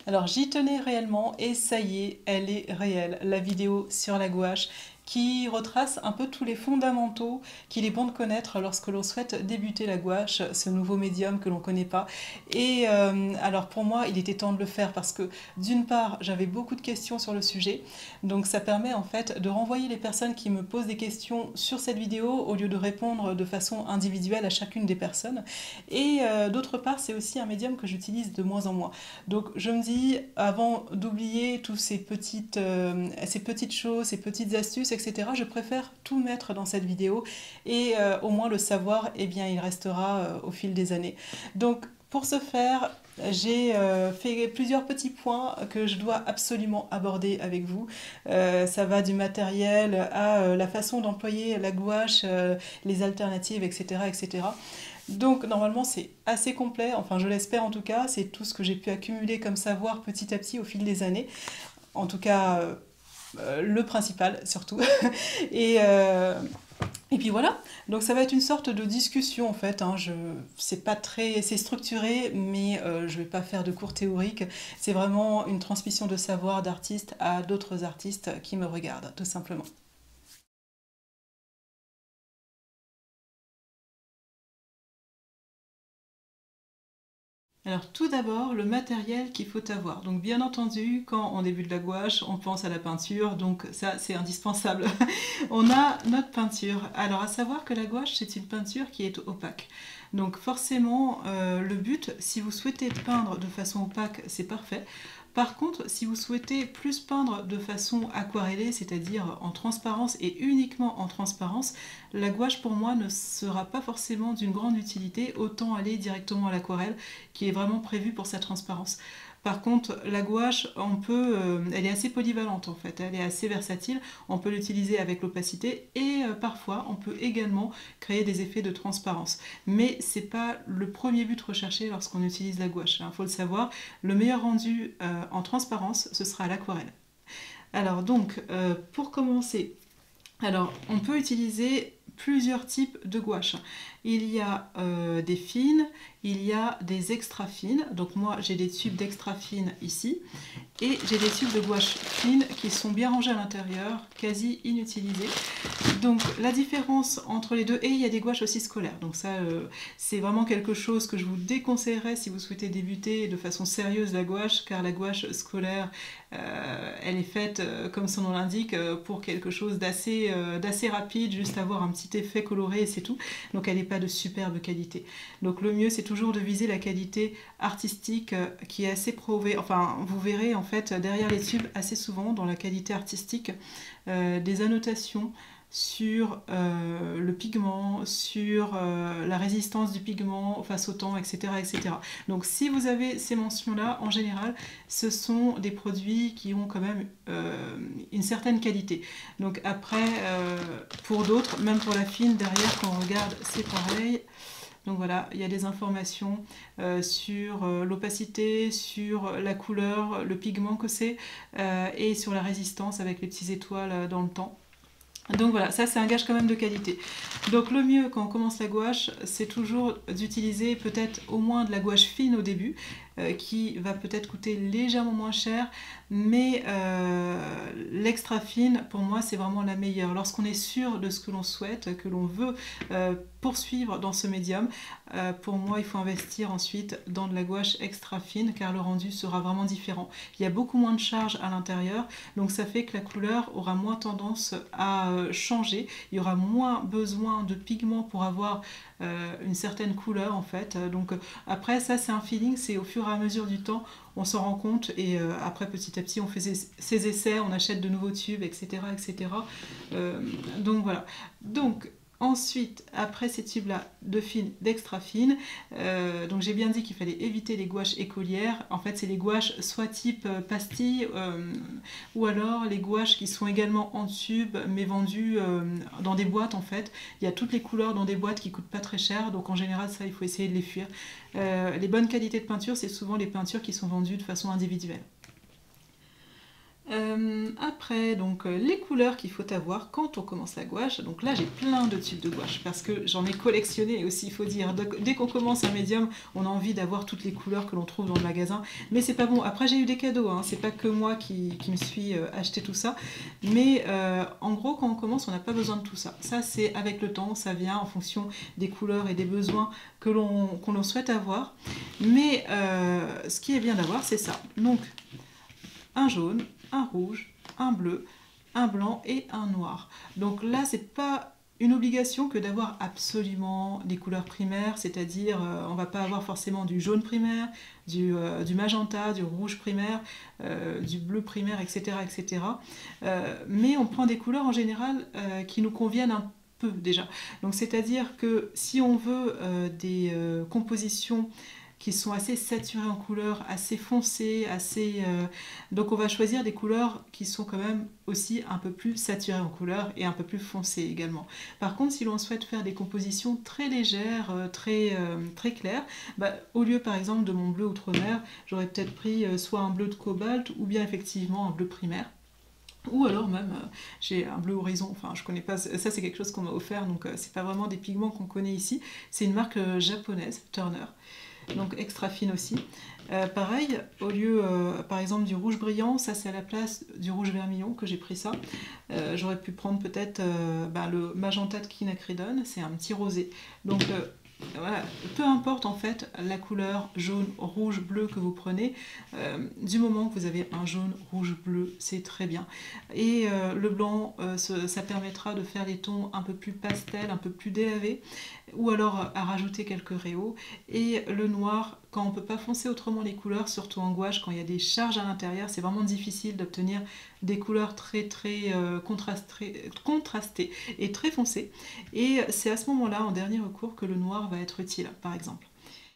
Alors j'y tenais réellement et ça y est, elle est réelle, la vidéo sur la gouache qui retrace un peu tous les fondamentaux qu'il est bon de connaître lorsque l'on souhaite débuter la gouache, ce nouveau médium que l'on ne connaît pas. Et alors pour moi, il était temps de le faire parce que d'une part, j'avais beaucoup de questions sur le sujet, donc ça permet en fait de renvoyer les personnes qui me posent des questions sur cette vidéo au lieu de répondre de façon individuelle à chacune des personnes. Et d'autre part, c'est aussi un médium que j'utilise de moins en moins. Donc je me dis, avant d'oublier toutes ces petites choses, ces petites astuces, etc., je préfère tout mettre dans cette vidéo et au moins le savoir, eh bien, il restera au fil des années. Donc pour ce faire, j'ai fait plusieurs petits points que je dois absolument aborder avec vous. Ça va du matériel à la façon d'employer la gouache, les alternatives, etc., etc. Donc normalement c'est assez complet, enfin je l'espère en tout cas, c'est tout ce que j'ai pu accumuler comme savoir petit à petit au fil des années, en tout cas le principal surtout. et, euh, et puis voilà, donc ça va être une sorte de discussion en fait, hein. C'est pas très, c'est structuré, mais je vais pas faire de cours théoriques, c'est vraiment une transmission de savoir d'artistes à d'autres artistes qui me regardent tout simplement. Alors tout d'abord, le matériel qu'il faut avoir. Donc bien entendu, quand on débute la gouache, on pense à la peinture, donc ça c'est indispensable. On a notre peinture. Alors à savoir que la gouache c'est une peinture qui est opaque. Donc forcément, le but, si vous souhaitez peindre de façon opaque, c'est parfait. Par contre, si vous souhaitez plus peindre de façon aquarellée, c'est-à-dire en transparence et uniquement en transparence, la gouache pour moi ne sera pas forcément d'une grande utilité, autant aller directement à l'aquarelle qui est vraiment prévue pour sa transparence. Par contre, la gouache, elle est assez polyvalente en fait, elle est assez versatile, on peut l'utiliser avec l'opacité et parfois on peut également créer des effets de transparence. Mais c'est pas le premier but recherché lorsqu'on utilise la gouache, il faut le savoir, le meilleur rendu en transparence, ce sera à l'aquarelle. Alors donc, pour commencer, alors, on peut utiliser plusieurs types de gouache. Il y a des fines, il y a des extra fines. Donc moi, j'ai des tubes d'extra fines ici. Et j'ai des tubes de gouache fine qui sont bien rangés à l'intérieur, quasi inutilisés. Donc la différence entre les deux, et il y a des gouaches aussi scolaires. Donc ça, c'est vraiment quelque chose que je vous déconseillerais si vous souhaitez débuter de façon sérieuse la gouache, car la gouache scolaire, elle est faite, comme son nom l'indique, pour quelque chose d'assez rapide, juste avoir un petit effet coloré et c'est tout. Donc elle n'est pas de superbe qualité. Donc le mieux, c'est toujours de viser la qualité artistique qui est assez prouvée. Enfin, vous verrez en fait derrière les tubes assez souvent dans la qualité artistique des annotations sur le pigment, sur la résistance du pigment face au temps, etc., etc. Donc si vous avez ces mentions-là, en général, ce sont des produits qui ont quand même une certaine qualité. Donc après, pour d'autres, même pour la fine, derrière, quand on regarde, c'est pareil. Donc voilà, il y a des informations sur l'opacité, sur la couleur, le pigment que c'est, et sur la résistance avec les petites étoiles dans le temps. Donc voilà, ça c'est un gage quand même de qualité. Donc le mieux quand on commence la gouache, c'est toujours d'utiliser peut-être au moins de la gouache fine au début, qui va peut-être coûter légèrement moins cher, mais l'extra fine pour moi c'est vraiment la meilleure. Lorsqu'on est sûr de ce que l'on souhaite, que l'on veut poursuivre dans ce médium, pour moi il faut investir ensuite dans de la gouache extra fine car le rendu sera vraiment différent. Il y a beaucoup moins de charge à l'intérieur, donc ça fait que la couleur aura moins tendance à changer, il y aura moins besoin de pigments pour avoir une certaine couleur en fait. Donc après ça c'est un feeling, c'est au fur et à mesure du temps on s'en rend compte et après petit à petit on fait ses essais, on achète de nouveaux tubes, etc. etc. Donc voilà. Donc ensuite, après ces tubes-là de fine, d'extra fine, donc j'ai bien dit qu'il fallait éviter les gouaches écolières. En fait, c'est les gouaches soit type pastille, ou alors les gouaches qui sont également en tube, mais vendues dans des boîtes en fait. Il y a toutes les couleurs dans des boîtes qui coûtent pas très cher, donc en général, ça, il faut essayer de les fuir. Les bonnes qualités de peinture, c'est souvent les peintures qui sont vendues de façon individuelle. Après, donc les couleurs qu'il faut avoir quand on commence la gouache. Donc là, j'ai plein de tubes de gouache parce que j'en ai collectionné aussi, il faut dire. Dès qu'on commence un médium, on a envie d'avoir toutes les couleurs que l'on trouve dans le magasin. Mais c'est pas bon. Après, j'ai eu des cadeaux, hein. C'est pas que moi qui me suis acheté tout ça. Mais en gros, quand on commence, on n'a pas besoin de tout ça. Ça, c'est avec le temps, ça vient en fonction des couleurs et des besoins que l'on souhaite avoir. Mais ce qui est bien d'avoir, c'est ça. Donc, un jaune, un rouge, un bleu, un blanc et un noir. Donc là, c'est pas une obligation que d'avoir absolument des couleurs primaires, c'est-à-dire on va pas avoir forcément du jaune primaire, du magenta, du rouge primaire, du bleu primaire, etc. etc. Mais on prend des couleurs en général qui nous conviennent un peu déjà. Donc c'est-à-dire que si on veut des compositions qui sont assez saturées en couleurs, assez foncées, donc on va choisir des couleurs qui sont quand même aussi un peu plus saturées en couleurs et un peu plus foncées également. Par contre, si l'on souhaite faire des compositions très légères, très claires, au lieu par exemple de mon bleu outre-mer, j'aurais peut-être pris soit un bleu de cobalt ou bien effectivement un bleu primaire. Ou alors même, j'ai un bleu horizon, enfin je connais pas, ça c'est quelque chose qu'on m'a offert, donc c'est pas vraiment des pigments qu'on connaît ici. C'est une marque japonaise, Turner, donc extra fine aussi. Pareil, au lieu par exemple du rouge brillant, ça c'est à la place du rouge vermillon que j'ai pris ça. J'aurais pu prendre peut-être le magenta de quinacridone, c'est un petit rosé. Donc voilà, peu importe en fait la couleur jaune, rouge, bleu que vous prenez, du moment que vous avez un jaune, rouge, bleu, c'est très bien. Et le blanc, ça permettra de faire les tons un peu plus pastel, un peu plus délavés, ou alors à rajouter quelques réaux. Et le noir, quand on ne peut pas foncer autrement les couleurs, surtout en gouache, quand il y a des charges à l'intérieur, c'est vraiment difficile d'obtenir des couleurs très contrastées et très foncées. Et c'est à ce moment-là, en dernier recours, que le noir va être utile, par exemple.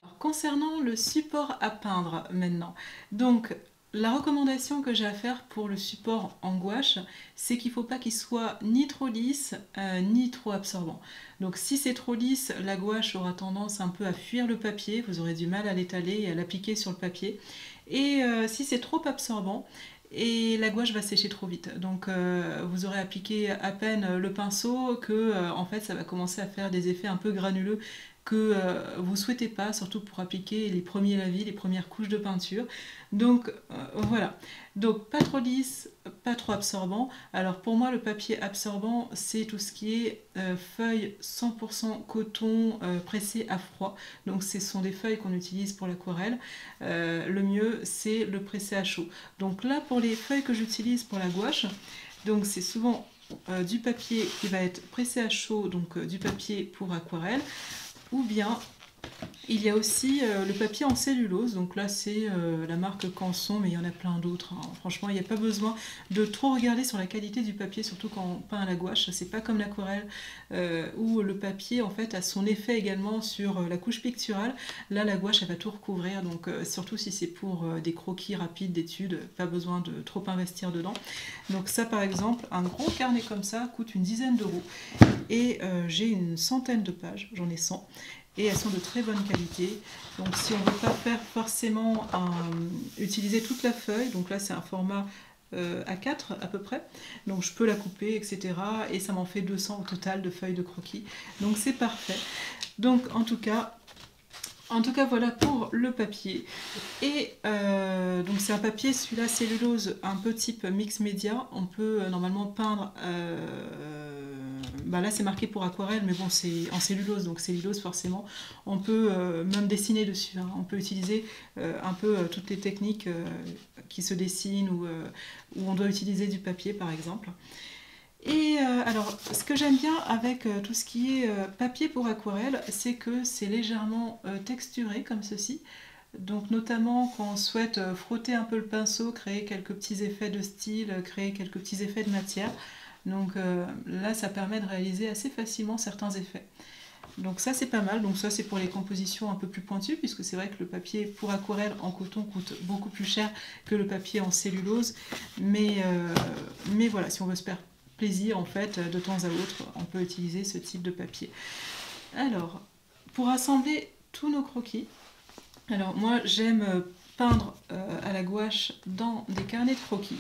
Alors, concernant le support à peindre maintenant, donc la recommandation que j'ai à faire pour le support en gouache, c'est qu'il ne faut pas qu'il soit ni trop lisse, ni trop absorbant. Donc si c'est trop lisse, la gouache aura tendance un peu à fuir le papier, vous aurez du mal à l'étaler et à l'appliquer sur le papier. Et si c'est trop absorbant, et la gouache va sécher trop vite. Donc vous aurez appliqué à peine le pinceau que en fait ça va commencer à faire des effets un peu granuleux que vous ne souhaitez pas, surtout pour appliquer les premiers lavis, les premières couches de peinture. Donc voilà, donc pas trop lisse, pas trop absorbant. Alors pour moi le papier absorbant c'est tout ce qui est feuilles 100% coton pressé à froid. Donc ce sont des feuilles qu'on utilise pour l'aquarelle. Le mieux c'est le pressé à chaud. Donc là pour les feuilles que j'utilise pour la gouache, donc c'est souvent du papier qui va être pressé à chaud, donc du papier pour aquarelle, ou bien il y a aussi le papier en cellulose, donc là c'est la marque Canson, mais il y en a plein d'autres, hein. Franchement, il n'y a pas besoin de trop regarder sur la qualité du papier, surtout quand on peint à la gouache. C'est pas comme l'aquarelle où le papier en fait a son effet également sur la couche picturale. Là, la gouache elle va tout recouvrir, donc surtout si c'est pour des croquis rapides d'études, pas besoin de trop investir dedans. Donc ça par exemple, un gros carnet comme ça coûte une dizaine d'euros et j'ai une centaine de pages, j'en ai 100. Et elles sont de très bonne qualité. Donc si on ne veut pas faire forcément utiliser toute la feuille, donc là c'est un format A4 à peu près, donc je peux la couper, etc. Et ça m'en fait 200 au total de feuilles de croquis. Donc c'est parfait. Donc en tout cas voilà pour le papier. Et donc c'est un papier, celui-là cellulose, un peu type mix média. On peut normalement peindre... là c'est marqué pour aquarelle, mais bon c'est en cellulose, donc cellulose forcément. On peut même dessiner dessus, hein. On peut utiliser un peu toutes les techniques qui se dessinent ou où on doit utiliser du papier par exemple. Et alors, ce que j'aime bien avec tout ce qui est papier pour aquarelle, c'est que c'est légèrement texturé comme ceci. Donc notamment quand on souhaite frotter un peu le pinceau, créer quelques petits effets de style, créer quelques petits effets de matière. Donc là, ça permet de réaliser assez facilement certains effets. Donc ça c'est pas mal, donc ça c'est pour les compositions un peu plus pointues, puisque c'est vrai que le papier pour aquarelle en coton coûte beaucoup plus cher que le papier en cellulose. Mais voilà, si on veut se faire plaisir en fait, de temps à autre, on peut utiliser ce type de papier. Alors, pour assembler tous nos croquis, alors moi j'aime peindre à la gouache dans des carnets de croquis.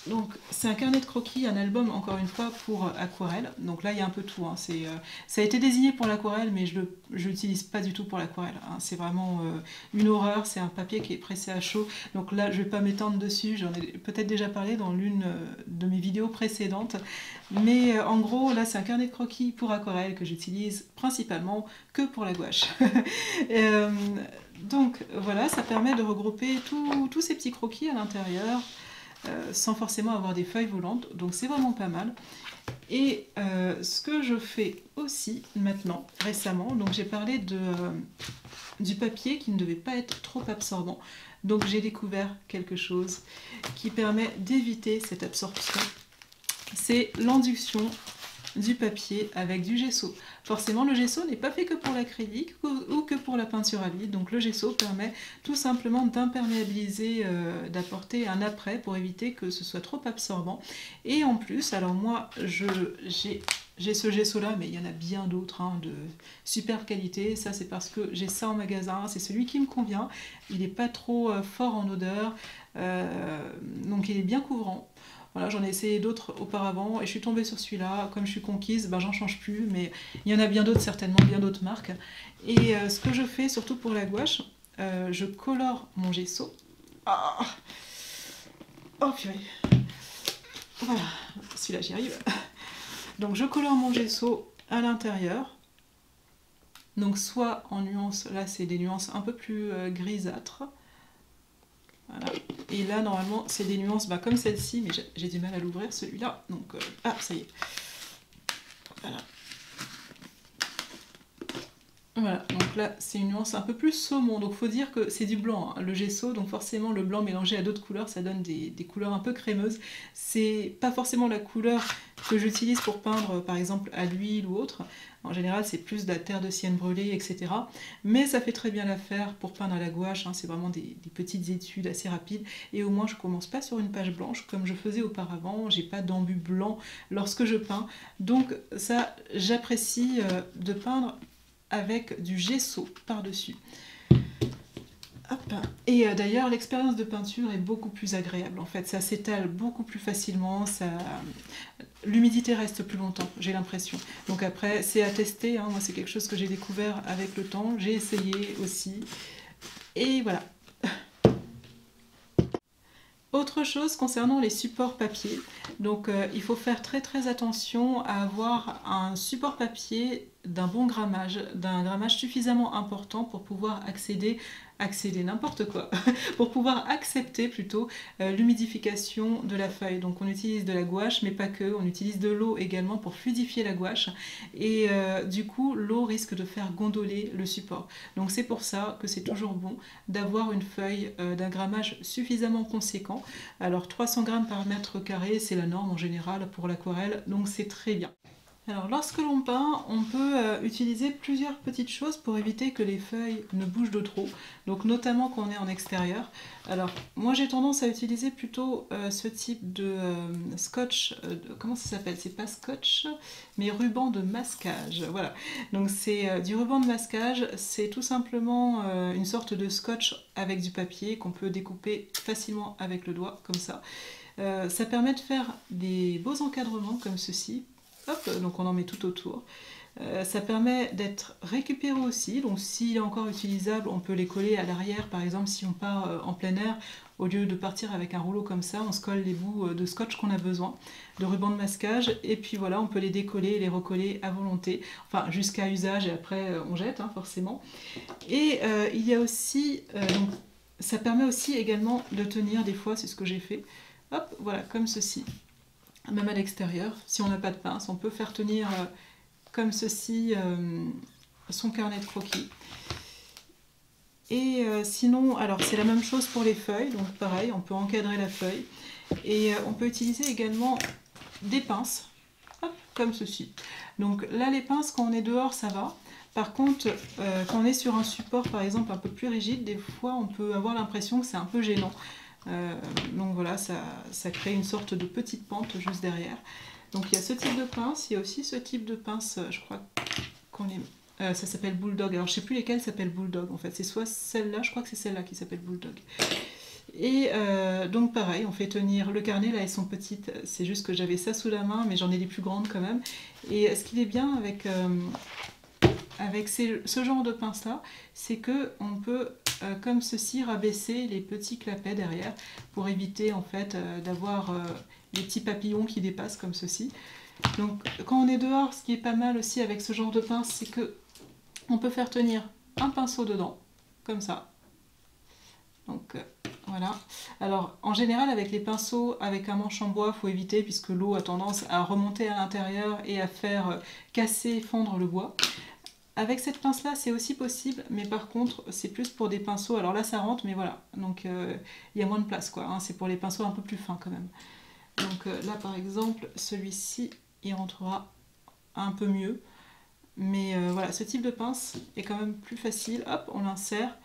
Donc c'est un carnet de croquis, un album encore une fois pour aquarelle. Donc là il y a un peu tout, hein. Ça a été désigné pour l'aquarelle mais je l'utilise pas du tout pour l'aquarelle, hein. C'est vraiment une horreur, c'est un papier qui est pressé à chaud. Donc là je vais pas m'étendre dessus, j'en ai peut-être déjà parlé dans l'une de mes vidéos précédentes. Mais en gros là c'est un carnet de croquis pour aquarelle que j'utilise principalement que pour la gouache. euh, donc voilà, ça permet de regrouper tous ces petits croquis à l'intérieur. Sans forcément avoir des feuilles volantes, donc c'est vraiment pas mal. Et ce que je fais aussi maintenant, récemment, donc j'ai parlé du papier qui ne devait pas être trop absorbant, donc j'ai découvert quelque chose qui permet d'éviter cette absorption, c'est l'induction du papier avec du gesso. Forcément, le gesso n'est pas fait que pour l'acrylique ou que pour la peinture à l'huile, donc le gesso permet tout simplement d'imperméabiliser, d'apporter un après pour éviter que ce soit trop absorbant. Et en plus, alors moi j'ai ce gesso là, mais il y en a bien d'autres, hein, de super qualité. Ça c'est parce que j'ai ça en magasin, c'est celui qui me convient. Il n'est pas trop fort en odeur, donc il est bien couvrant. Voilà, j'en ai essayé d'autres auparavant et je suis tombée sur celui-là. Comme je suis conquise, ben, j'en change plus, mais il y en a bien d'autres certainement, bien d'autres marques. Et ce que je fais, surtout pour la gouache, je colore mon gesso. Ah, oh purée. Voilà, celui-là j'y arrive. Donc je colore mon gesso à l'intérieur. Donc soit en nuances, là c'est des nuances un peu plus grisâtres. Voilà. Et là, normalement, c'est des nuances comme celle-ci, mais j'ai du mal à l'ouvrir, celui-là. Donc, ah, ça y est. Voilà. Voilà, donc là, c'est une nuance un peu plus saumon. Donc, il faut dire que c'est du blanc, hein, le gesso. Donc, forcément, le blanc mélangé à d'autres couleurs, ça donne des couleurs un peu crémeuses. C'est pas forcément la couleur que j'utilise pour peindre, par exemple, à l'huile ou autre. En général, c'est plus de la terre de sienne brûlée, etc. Mais ça fait très bien l'affaire pour peindre à la gouache, hein. C'est vraiment des petites études assez rapides. Et au moins, je commence pas sur une page blanche comme je faisais auparavant. J'ai pas d'embut blanc lorsque je peins. Donc ça, j'apprécie de peindre avec du gesso par-dessus. Et d'ailleurs, l'expérience de peinture est beaucoup plus agréable. En fait, ça s'étale beaucoup plus facilement, l'humidité reste plus longtemps, j'ai l'impression. Donc après, c'est à tester, hein. Moi, c'est quelque chose que j'ai découvert avec le temps. J'ai essayé aussi. Et voilà. Autre chose concernant les supports papier, donc il faut faire très très attention à avoir un support papier d'un bon grammage, d'un grammage suffisamment important pour pouvoir accéder n'importe quoi, pour pouvoir accepter plutôt l'humidification de la feuille. Donc on utilise de la gouache, mais pas que, on utilise de l'eau également pour fluidifier la gouache, et du coup l'eau risque de faire gondoler le support. Donc c'est pour ça que c'est toujours bon d'avoir une feuille d'un grammage suffisamment conséquent. Alors 300 grammes par mètre carré, c'est la norme en général pour l'aquarelle, donc c'est très bien. Alors lorsque l'on peint, on peut utiliser plusieurs petites choses pour éviter que les feuilles ne bougent de trop, donc notamment quand on est en extérieur. Alors moi j'ai tendance à utiliser plutôt ce type de scotch, comment ça s'appelle? C'est pas scotch, mais ruban de masquage, voilà. Donc c'est du ruban de masquage, c'est tout simplement une sorte de scotch avec du papier qu'on peut découper facilement avec le doigt, comme ça. Ça permet de faire des beaux encadrements comme ceci. Hop, donc on en met tout autour. Ça permet d'être récupéré aussi, donc s'il est encore utilisable, on peut les coller à l'arrière, par exemple si on part en plein air, au lieu de partir avec un rouleau comme ça, on se colle les bouts de scotch qu'on a besoin, de ruban de masquage, et puis voilà, on peut les décoller et les recoller à volonté, enfin jusqu'à usage, et après on jette, hein, forcément. Et il y a aussi, donc, ça permet aussi également de tenir des fois, c'est ce que j'ai fait, hop, voilà, comme ceci. Même à l'extérieur, si on n'a pas de pince, on peut faire tenir comme ceci son carnet de croquis. Et sinon, alors c'est la même chose pour les feuilles, donc pareil, on peut encadrer la feuille. Et on peut utiliser également des pinces, hop, comme ceci. Donc là, les pinces, quand on est dehors, ça va. Par contre, quand on est sur un support, par exemple, un peu plus rigide, des fois, on peut avoir l'impression que c'est un peu gênant. Donc voilà, ça crée une sorte de petite pente juste derrière. Donc il y a ce type de pince, il y a aussi ce type de pince, je crois qu'on ça s'appelle Bulldog. Alors je sais plus lesquelles s'appellent Bulldog en fait, c'est soit celle-là, je crois que c'est celle-là qui s'appelle Bulldog. Et donc pareil, on fait tenir le carnet, là elles sont petites, c'est juste que j'avais ça sous la main, mais j'en ai des plus grandes quand même. Et ce qui est bien avec ce genre de pince là, c'est que on peut comme ceci rabaisser les petits clapets derrière pour éviter en fait d'avoir les petits papillons qui dépassent comme ceci. Donc quand on est dehors, ce qui est pas mal aussi avec ce genre de pince, c'est que on peut faire tenir un pinceau dedans, comme ça. Donc voilà. Alors en général avec les pinceaux avec un manche en bois, il faut éviter puisque l'eau a tendance à remonter à l'intérieur et à faire casser, fondre le bois. Avec cette pince là c'est aussi possible, mais par contre c'est plus pour des pinceaux, alors là ça rentre mais voilà, donc il y a moins de place quoi, hein. C'est pour les pinceaux un peu plus fins quand même. Donc là par exemple celui-ci il rentrera un peu mieux, mais voilà, ce type de pince est quand même plus facile, hop on l'insère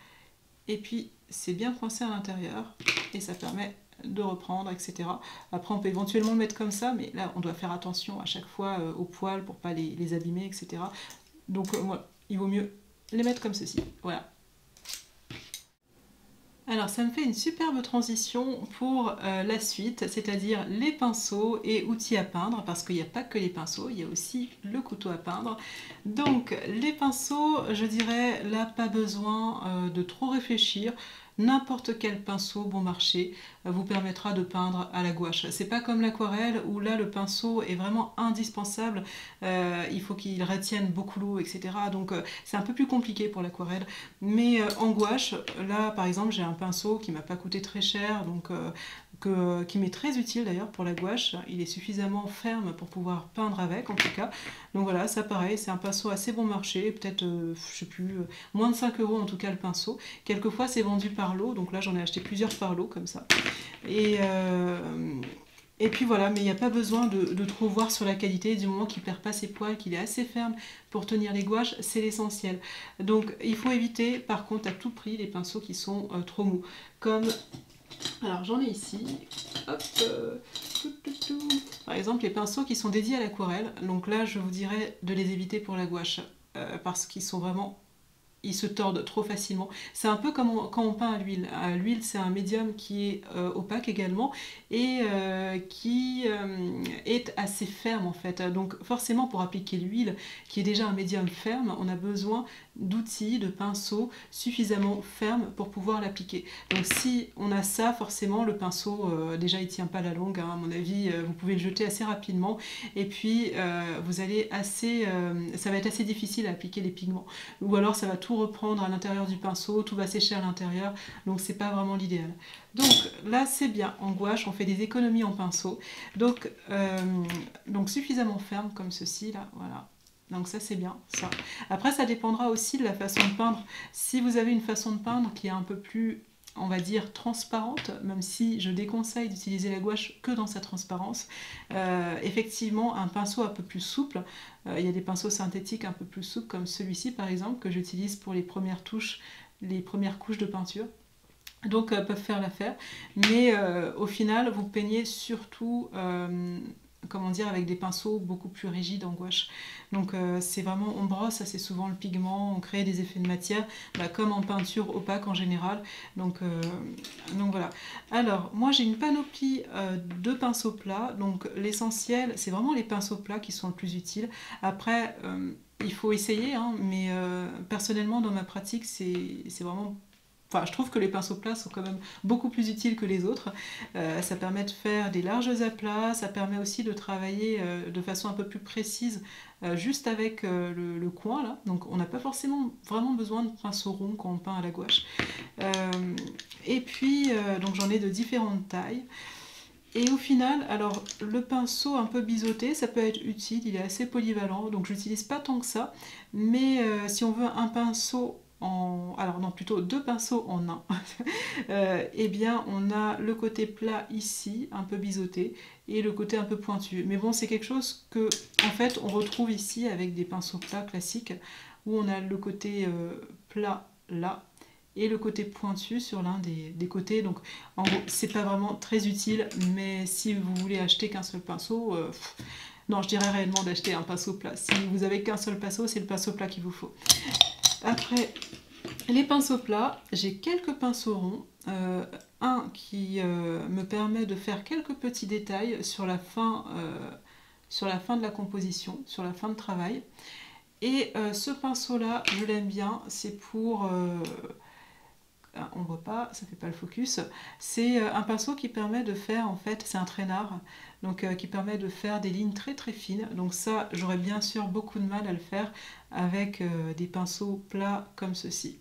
et puis c'est bien coincé à l'intérieur et ça permet de reprendre, etc. Après on peut éventuellement le mettre comme ça, mais là on doit faire attention à chaque fois aux poils pour pas les abîmer, etc. Donc voilà, il vaut mieux les mettre comme ceci, voilà. Alors ça me fait une superbe transition pour la suite, c'est-à-dire les pinceaux et outils à peindre, parce qu'il n'y a pas que les pinceaux, il y a aussi le couteau à peindre. Donc les pinceaux, je dirais là pas besoin de trop réfléchir. N'importe quel pinceau bon marché vous permettra de peindre à la gouache. C'est pas comme l'aquarelle où là le pinceau est vraiment indispensable, il faut qu'il retienne beaucoup l'eau, etc. Donc c'est un peu plus compliqué pour l'aquarelle. Mais en gouache, là par exemple j'ai un pinceau qui m'a pas coûté très cher, donc qui m'est très utile d'ailleurs pour la gouache. Il est suffisamment ferme pour pouvoir peindre avec en tout cas. Donc voilà, ça pareil, c'est un pinceau assez bon marché, peut-être, je sais plus, moins de 5 € en tout cas le pinceau. Quelquefois c'est vendu par lot, donc là j'en ai acheté plusieurs par lot comme ça. Et puis voilà, mais il n'y a pas besoin de trop voir sur la qualité, du moment qu'il ne perd pas ses poils, qu'il est assez ferme pour tenir les gouaches, c'est l'essentiel. Donc il faut éviter par contre à tout prix les pinceaux qui sont trop mous. Comme, alors j'en ai ici, hop, par exemple les pinceaux qui sont dédiés à l'aquarelle, donc là je vous dirais de les éviter pour la gouache, parce qu'ils sont vraiment... ils se tordent trop facilement. C'est un peu comme quand on peint à l'huile. L'huile, c'est un médium qui est opaque également et qui est assez ferme en fait. Donc forcément, pour appliquer l'huile, qui est déjà un médium ferme, on a besoin d'outils, de pinceaux suffisamment fermes pour pouvoir l'appliquer. Donc si on a ça, forcément, le pinceau, déjà, il tient pas la longue. Hein, à mon avis, vous pouvez le jeter assez rapidement. Et puis, vous allez assez... ça va être assez difficile à appliquer les pigments. Ou alors, ça va tout reprendre à l'intérieur du pinceau, tout va sécher à l'intérieur, donc c'est pas vraiment l'idéal. Donc là c'est bien, en gouache on fait des économies en pinceau, donc suffisamment ferme comme ceci là, voilà. Donc ça c'est bien, ça. Après ça dépendra aussi de la façon de peindre. Si vous avez une façon de peindre qui est un peu plus, on va dire, transparente, même si je déconseille d'utiliser la gouache que dans sa transparence, effectivement un pinceau un peu plus souple, il y a des pinceaux synthétiques un peu plus souples comme celui-ci par exemple que j'utilise pour les premières touches, les premières couches de peinture, donc peuvent faire l'affaire, mais au final vous peignez surtout comment dire, avec des pinceaux beaucoup plus rigides en gouache. Donc c'est vraiment, on brosse assez souvent le pigment, on crée des effets de matière, comme en peinture opaque en général. Donc voilà. Alors moi j'ai une panoplie de pinceaux plats, donc l'essentiel c'est vraiment les pinceaux plats qui sont le plus utiles. Après il faut essayer, hein, mais personnellement dans ma pratique c'est vraiment... Enfin, je trouve que les pinceaux plats sont quand même beaucoup plus utiles que les autres. Ça permet de faire des larges aplats, ça permet aussi de travailler de façon un peu plus précise juste avec le coin là. Donc on n'a pas forcément vraiment besoin de pinceau rond quand on peint à la gouache. Et puis donc j'en ai de différentes tailles. Et au final, alors le pinceau un peu biseauté, ça peut être utile, il est assez polyvalent, donc je n'utilise pas tant que ça. Mais si on veut un pinceau alors non, plutôt deux pinceaux en un, eh bien on a le côté plat ici, un peu biseauté, et le côté un peu pointu. Mais bon, c'est quelque chose que en fait on retrouve ici avec des pinceaux plats classiques, où on a le côté plat là, et le côté pointu sur l'un des côtés. Donc en gros, c'est pas vraiment très utile, mais si vous voulez acheter qu'un seul pinceau... non, je dirais réellement d'acheter un pinceau plat. Si vous avez qu'un seul pinceau, c'est le pinceau plat qu'il vous faut. Après, Les pinceaux plats, j'ai quelques pinceaux ronds. Un qui me permet de faire quelques petits détails sur la fin de la composition, sur la fin de travail. Et ce pinceau-là, je l'aime bien, c'est pour... on voit pas, ça fait pas le focus. C'est un pinceau qui permet de faire, en fait, c'est un traînard, donc qui permet de faire des lignes très très fines. Donc ça, j'aurais bien sûr beaucoup de mal à le faire avec des pinceaux plats comme ceci.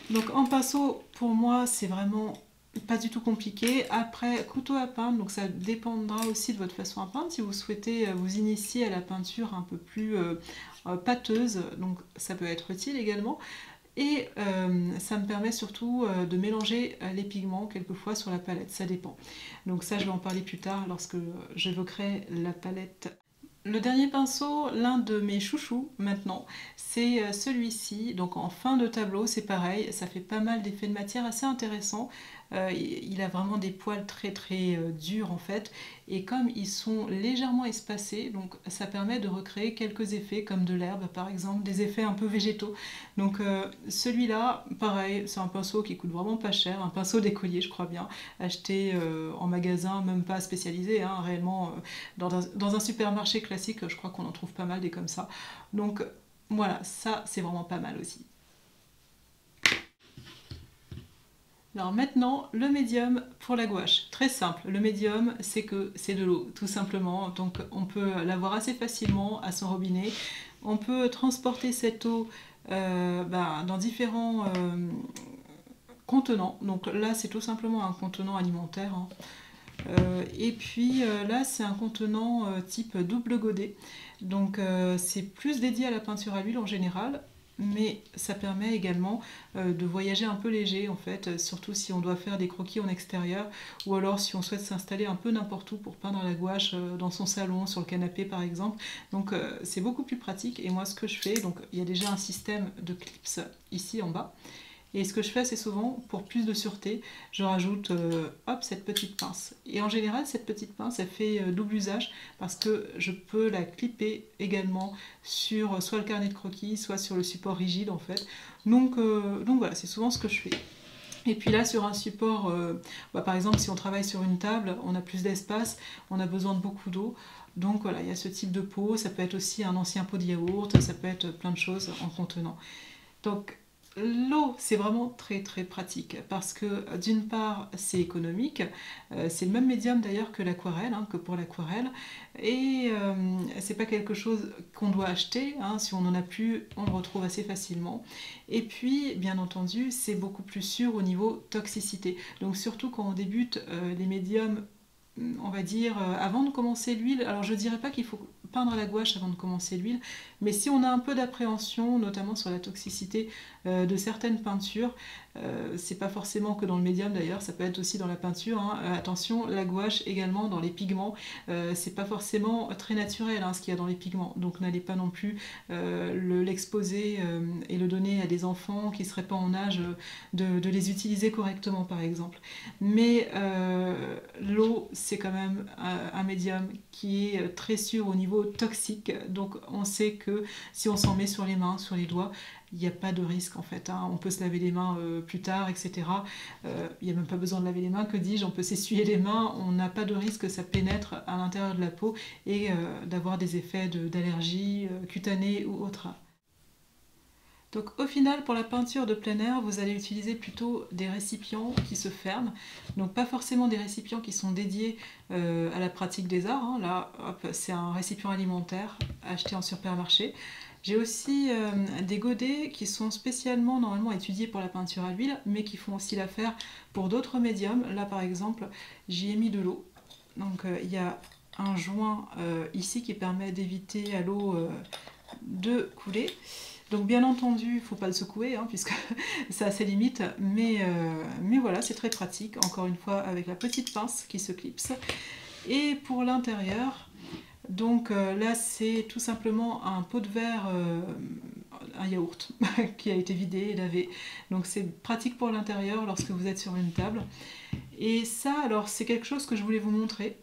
Donc en pinceau, pour moi, c'est vraiment pas du tout compliqué. Après, couteau à peindre, donc ça dépendra aussi de votre façon à peindre. Si vous souhaitez vous initier à la peinture un peu plus pâteuse, donc ça peut être utile également. Et ça me permet surtout de mélanger les pigments quelquefois sur la palette, ça dépend. Donc ça, je vais en parler plus tard lorsque j'évoquerai la palette. Le dernier pinceau, l'un de mes chouchous maintenant, c'est celui-ci. Donc en fin de tableau, c'est pareil, ça fait pas mal d'effets de matière assez intéressants. Il a vraiment des poils très très durs en fait, et comme ils sont légèrement espacés, donc ça permet de recréer quelques effets comme de l'herbe par exemple, des effets un peu végétaux. Donc celui-là, pareil, c'est un pinceau qui coûte vraiment pas cher, un pinceau d'écolier je crois bien, acheté en magasin, même pas spécialisé, hein, réellement dans un supermarché classique, je crois qu'on en trouve pas mal des comme ça. Donc voilà, ça c'est vraiment pas mal aussi. Alors maintenant, le médium pour la gouache. Très simple, le médium c'est que c'est de l'eau, tout simplement. Donc on peut l'avoir assez facilement à son robinet. On peut transporter cette eau dans différents contenants. Donc là c'est tout simplement un contenant alimentaire, hein. Et puis là c'est un contenant type double godet, donc c'est plus dédié à la peinture à l'huile en général, mais ça permet également de voyager un peu léger en fait, surtout si on doit faire des croquis en extérieur, ou alors si on souhaite s'installer un peu n'importe où pour peindre à la gouache, dans son salon, sur le canapé par exemple. Donc c'est beaucoup plus pratique, et moi ce que je fais, donc il y a déjà un système de clips ici en bas. Et ce que je fais assez souvent, pour plus de sûreté, je rajoute hop, cette petite pince. Et en général, cette petite pince, elle fait double usage parce que je peux la clipper également sur soit le carnet de croquis, soit sur le support rigide en fait. Donc voilà, c'est souvent ce que je fais. Et puis là, sur un support, par exemple, si on travaille sur une table, on a plus d'espace, on a besoin de beaucoup d'eau. Donc voilà, il y a ce type de pot. Ça peut être aussi un ancien pot de yaourt, ça peut être plein de choses en contenant. Donc l'eau, c'est vraiment très très pratique parce que d'une part c'est économique, c'est le même médium d'ailleurs que l'aquarelle, hein, que pour l'aquarelle, et c'est pas quelque chose qu'on doit acheter, hein, si on n'en a plus on le retrouve assez facilement. Et puis bien entendu c'est beaucoup plus sûr au niveau toxicité, donc surtout quand on débute les médiums, on va dire, avant de commencer l'huile. Alors je dirais pas qu'il faut peindre à la gouache avant de commencer l'huile, mais si on a un peu d'appréhension, notamment sur la toxicité de certaines peintures, c'est pas forcément que dans le médium d'ailleurs, ça peut être aussi dans la peinture, hein. Attention, la gouache également dans les pigments, c'est pas forcément très naturel, hein, ce qu'il y a dans les pigments, donc n'allez pas non plus l'exposer et le donner à des enfants qui seraient pas en âge de les utiliser correctement par exemple. Mais l'eau c'est quand même un médium qui est très sûr au niveau toxique, donc on sait que si on s'en met sur les mains, sur les doigts, il n'y a pas de risque en fait, hein. On peut se laver les mains plus tard, etc. Il n'y a même pas besoin de laver les mains, que dis-je, on peut s'essuyer les mains, on n'a pas de risque que ça pénètre à l'intérieur de la peau et d'avoir des effets d'allergie cutanée ou autre. Donc au final, pour la peinture de plein air, vous allez utiliser plutôt des récipients qui se ferment. Donc pas forcément des récipients qui sont dédiés à la pratique des arts, hein. Là, c'est un récipient alimentaire acheté en supermarché. J'ai aussi des godets qui sont spécialement normalement étudiés pour la peinture à l'huile, mais qui font aussi l'affaire pour d'autres médiums. Là par exemple, j'y ai mis de l'eau. Donc il y a un joint ici qui permet d'éviter à l'eau de couler. Donc bien entendu, il ne faut pas le secouer, hein, puisque ça a ses limites, mais voilà, c'est très pratique, encore une fois avec la petite pince qui se clipse. Et pour l'intérieur, donc là c'est tout simplement un pot de verre, un yaourt qui a été vidé et lavé. Donc c'est pratique pour l'intérieur lorsque vous êtes sur une table. Et ça, alors c'est quelque chose que je voulais vous montrer.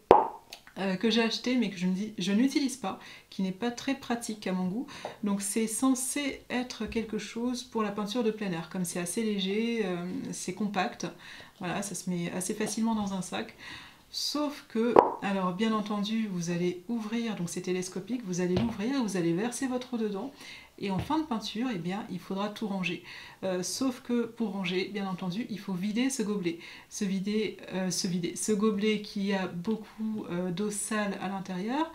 que j'ai acheté mais que je n'utilise pas, qui n'est pas très pratique à mon goût. Donc c'est censé être quelque chose pour la peinture de plein air, comme c'est assez léger, c'est compact, voilà, ça se met assez facilement dans un sac. Sauf que, alors bien entendu, vous allez ouvrir, donc c'est télescopique, vous allez l'ouvrir, vous allez verser votre eau dedans, et en fin de peinture, eh bien, il faudra tout ranger. Sauf que pour ranger, bien entendu, il faut vider ce gobelet. Ce gobelet qui a beaucoup d'eau sale à l'intérieur.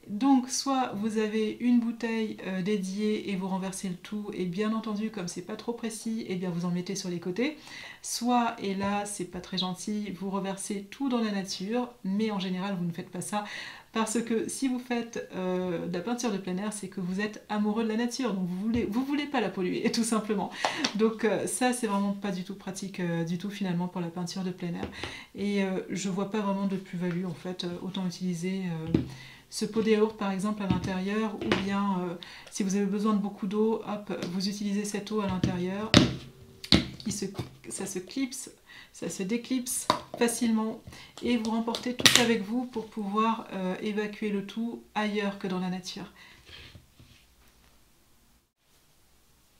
Donc soit vous avez une bouteille dédiée et vous renversez le tout, et bien entendu comme c'est pas trop précis, et bien vous en mettez sur les côtés, soit, et là c'est pas très gentil, vous reversez tout dans la nature, mais en général vous ne faites pas ça, parce que si vous faites de la peinture de plein air, c'est que vous êtes amoureux de la nature, donc vous voulez pas la polluer, tout simplement. Donc ça c'est vraiment pas du tout pratique du tout finalement pour la peinture de plein air, et je vois pas vraiment de plus-value en fait, autant utiliser ce pot de yaourt par exemple à l'intérieur, ou bien si vous avez besoin de beaucoup d'eau, hop, vous utilisez cette eau à l'intérieur, ça se clipse, ça se déclipse facilement, et vous remportez tout avec vous pour pouvoir évacuer le tout ailleurs que dans la nature.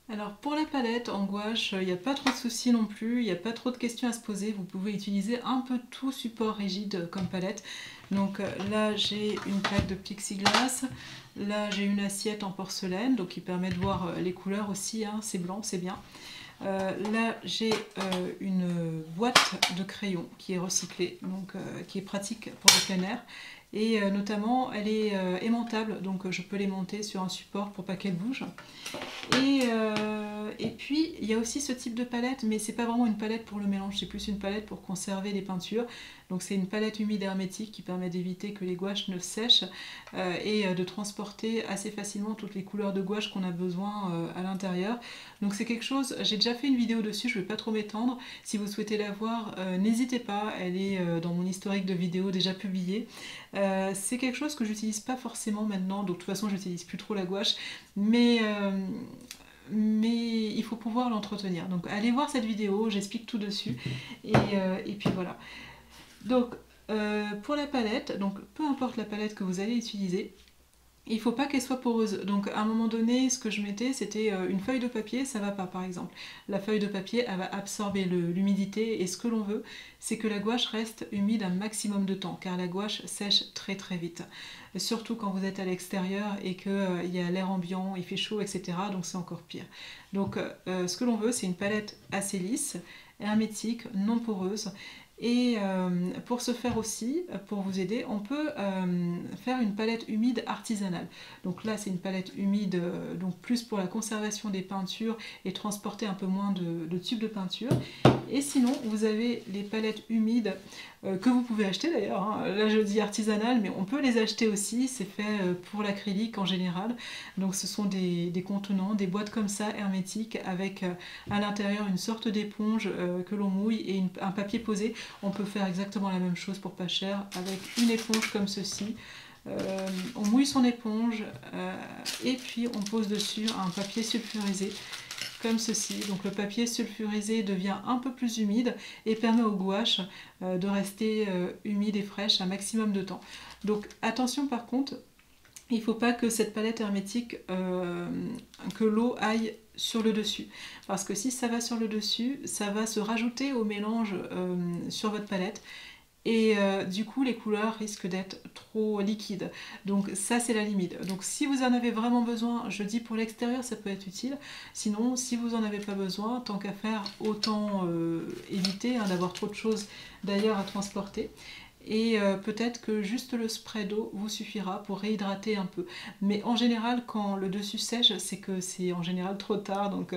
Alors pour la palette en gouache, il n'y a pas trop de soucis non plus, il n'y a pas trop de questions à se poser, vous pouvez utiliser un peu tout support rigide comme palette. Donc là j'ai une plaque de plexiglas, là j'ai une assiette en porcelaine, donc qui permet de voir les couleurs aussi, hein, c'est blanc, c'est bien. Là j'ai une boîte de crayons qui est recyclée, donc qui est pratique pour le plein air. Et notamment elle est aimantable, donc je peux les monter sur un support pour pas qu'elle bouge. Et puis il y a aussi ce type de palette, mais c'est pas vraiment une palette pour le mélange, c'est plus une palette pour conserver les peintures. Donc c'est une palette humide hermétique qui permet d'éviter que les gouaches ne sèchent et de transporter assez facilement toutes les couleurs de gouache qu'on a besoin à l'intérieur. Donc c'est quelque chose, j'ai déjà fait une vidéo dessus, je ne vais pas trop m'étendre. Si vous souhaitez la voir, n'hésitez pas, elle est dans mon historique de vidéos déjà publiées. C'est quelque chose que j'utilise pas forcément maintenant, donc de toute façon j'utilise plus trop la gouache, mais il faut pouvoir l'entretenir. Donc allez voir cette vidéo, j'explique tout dessus. Et puis voilà. Donc pour la palette, donc peu importe la palette que vous allez utiliser, il ne faut pas qu'elle soit poreuse. Donc à un moment donné, ce que je mettais, c'était une feuille de papier, ça va pas par exemple. La feuille de papier, elle va absorber l'humidité, et ce que l'on veut, c'est que la gouache reste humide un maximum de temps, car la gouache sèche très très vite. Surtout quand vous êtes à l'extérieur et qu'il y a l'air ambiant, il fait chaud, etc. Donc c'est encore pire. Donc ce que l'on veut, c'est une palette assez lisse, hermétique, non poreuse. Et pour ce faire aussi, pour vous aider, on peut faire une palette humide artisanale. Donc là c'est une palette humide, donc plus pour la conservation des peintures et transporter un peu moins de tubes de peinture. Et sinon vous avez les palettes humides que vous pouvez acheter d'ailleurs, hein. Là je dis artisanales, mais on peut les acheter aussi, c'est fait pour l'acrylique en général. Donc ce sont des contenants, des boîtes comme ça hermétiques avec à l'intérieur une sorte d'éponge que l'on mouille et un papier posé. On peut faire exactement la même chose pour pas cher avec une éponge comme ceci. On mouille son éponge et puis on pose dessus un papier sulfurisé comme ceci. Donc le papier sulfurisé devient un peu plus humide et permet aux gouaches de rester humides et fraîches un maximum de temps. Donc attention par contre, il ne faut pas que cette palette hermétique, que l'eau aille sur le dessus. Parce que si ça va sur le dessus, ça va se rajouter au mélange sur votre palette. Et du coup les couleurs risquent d'être trop liquides, donc ça c'est la limite. Donc si vous en avez vraiment besoin, je dis pour l'extérieur ça peut être utile, sinon si vous en avez pas besoin, tant qu'à faire autant éviter hein, d'avoir trop de choses d'ailleurs à transporter. Et peut-être que juste le spray d'eau vous suffira pour réhydrater un peu. Mais en général, quand le dessus sèche, c'est que c'est en général trop tard, donc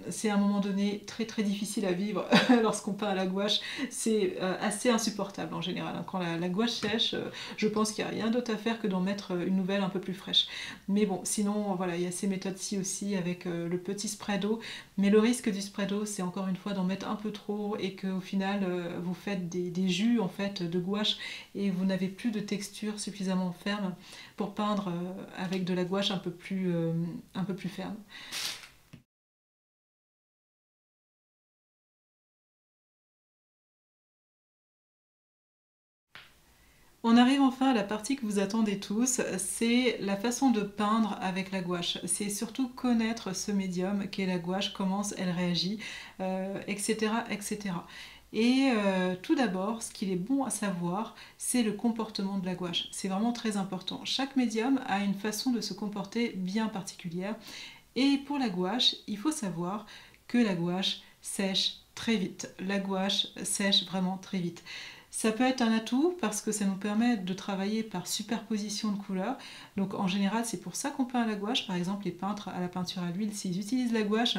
c'est à un moment donné très très difficile à vivre lorsqu'on peint à la gouache. C'est assez insupportable en général. Quand la gouache sèche, je pense qu'il n'y a rien d'autre à faire que d'en mettre une nouvelle un peu plus fraîche. Mais bon, sinon, voilà, il y a ces méthodes-ci aussi avec le petit spray d'eau. Mais le risque du spray d'eau, c'est encore une fois d'en mettre un peu trop et qu'au final, vous faites des jus en fait de gouache et vous n'avez plus de texture suffisamment ferme pour peindre avec de la gouache un peu plus ferme. On arrive enfin à la partie que vous attendez tous, c'est la façon de peindre avec la gouache. C'est surtout connaître ce médium qu'est la gouache, comment elle réagit, etc., etc. Et tout d'abord, ce qu'il est bon à savoir, c'est le comportement de la gouache. C'est vraiment très important. Chaque médium a une façon de se comporter bien particulière. Et pour la gouache, il faut savoir que la gouache sèche très vite. La gouache sèche vraiment très vite. Ça peut être un atout parce que ça nous permet de travailler par superposition de couleurs. Donc en général, c'est pour ça qu'on peint à la gouache. Par exemple, les peintres à la peinture à l'huile, s'ils utilisent la gouache,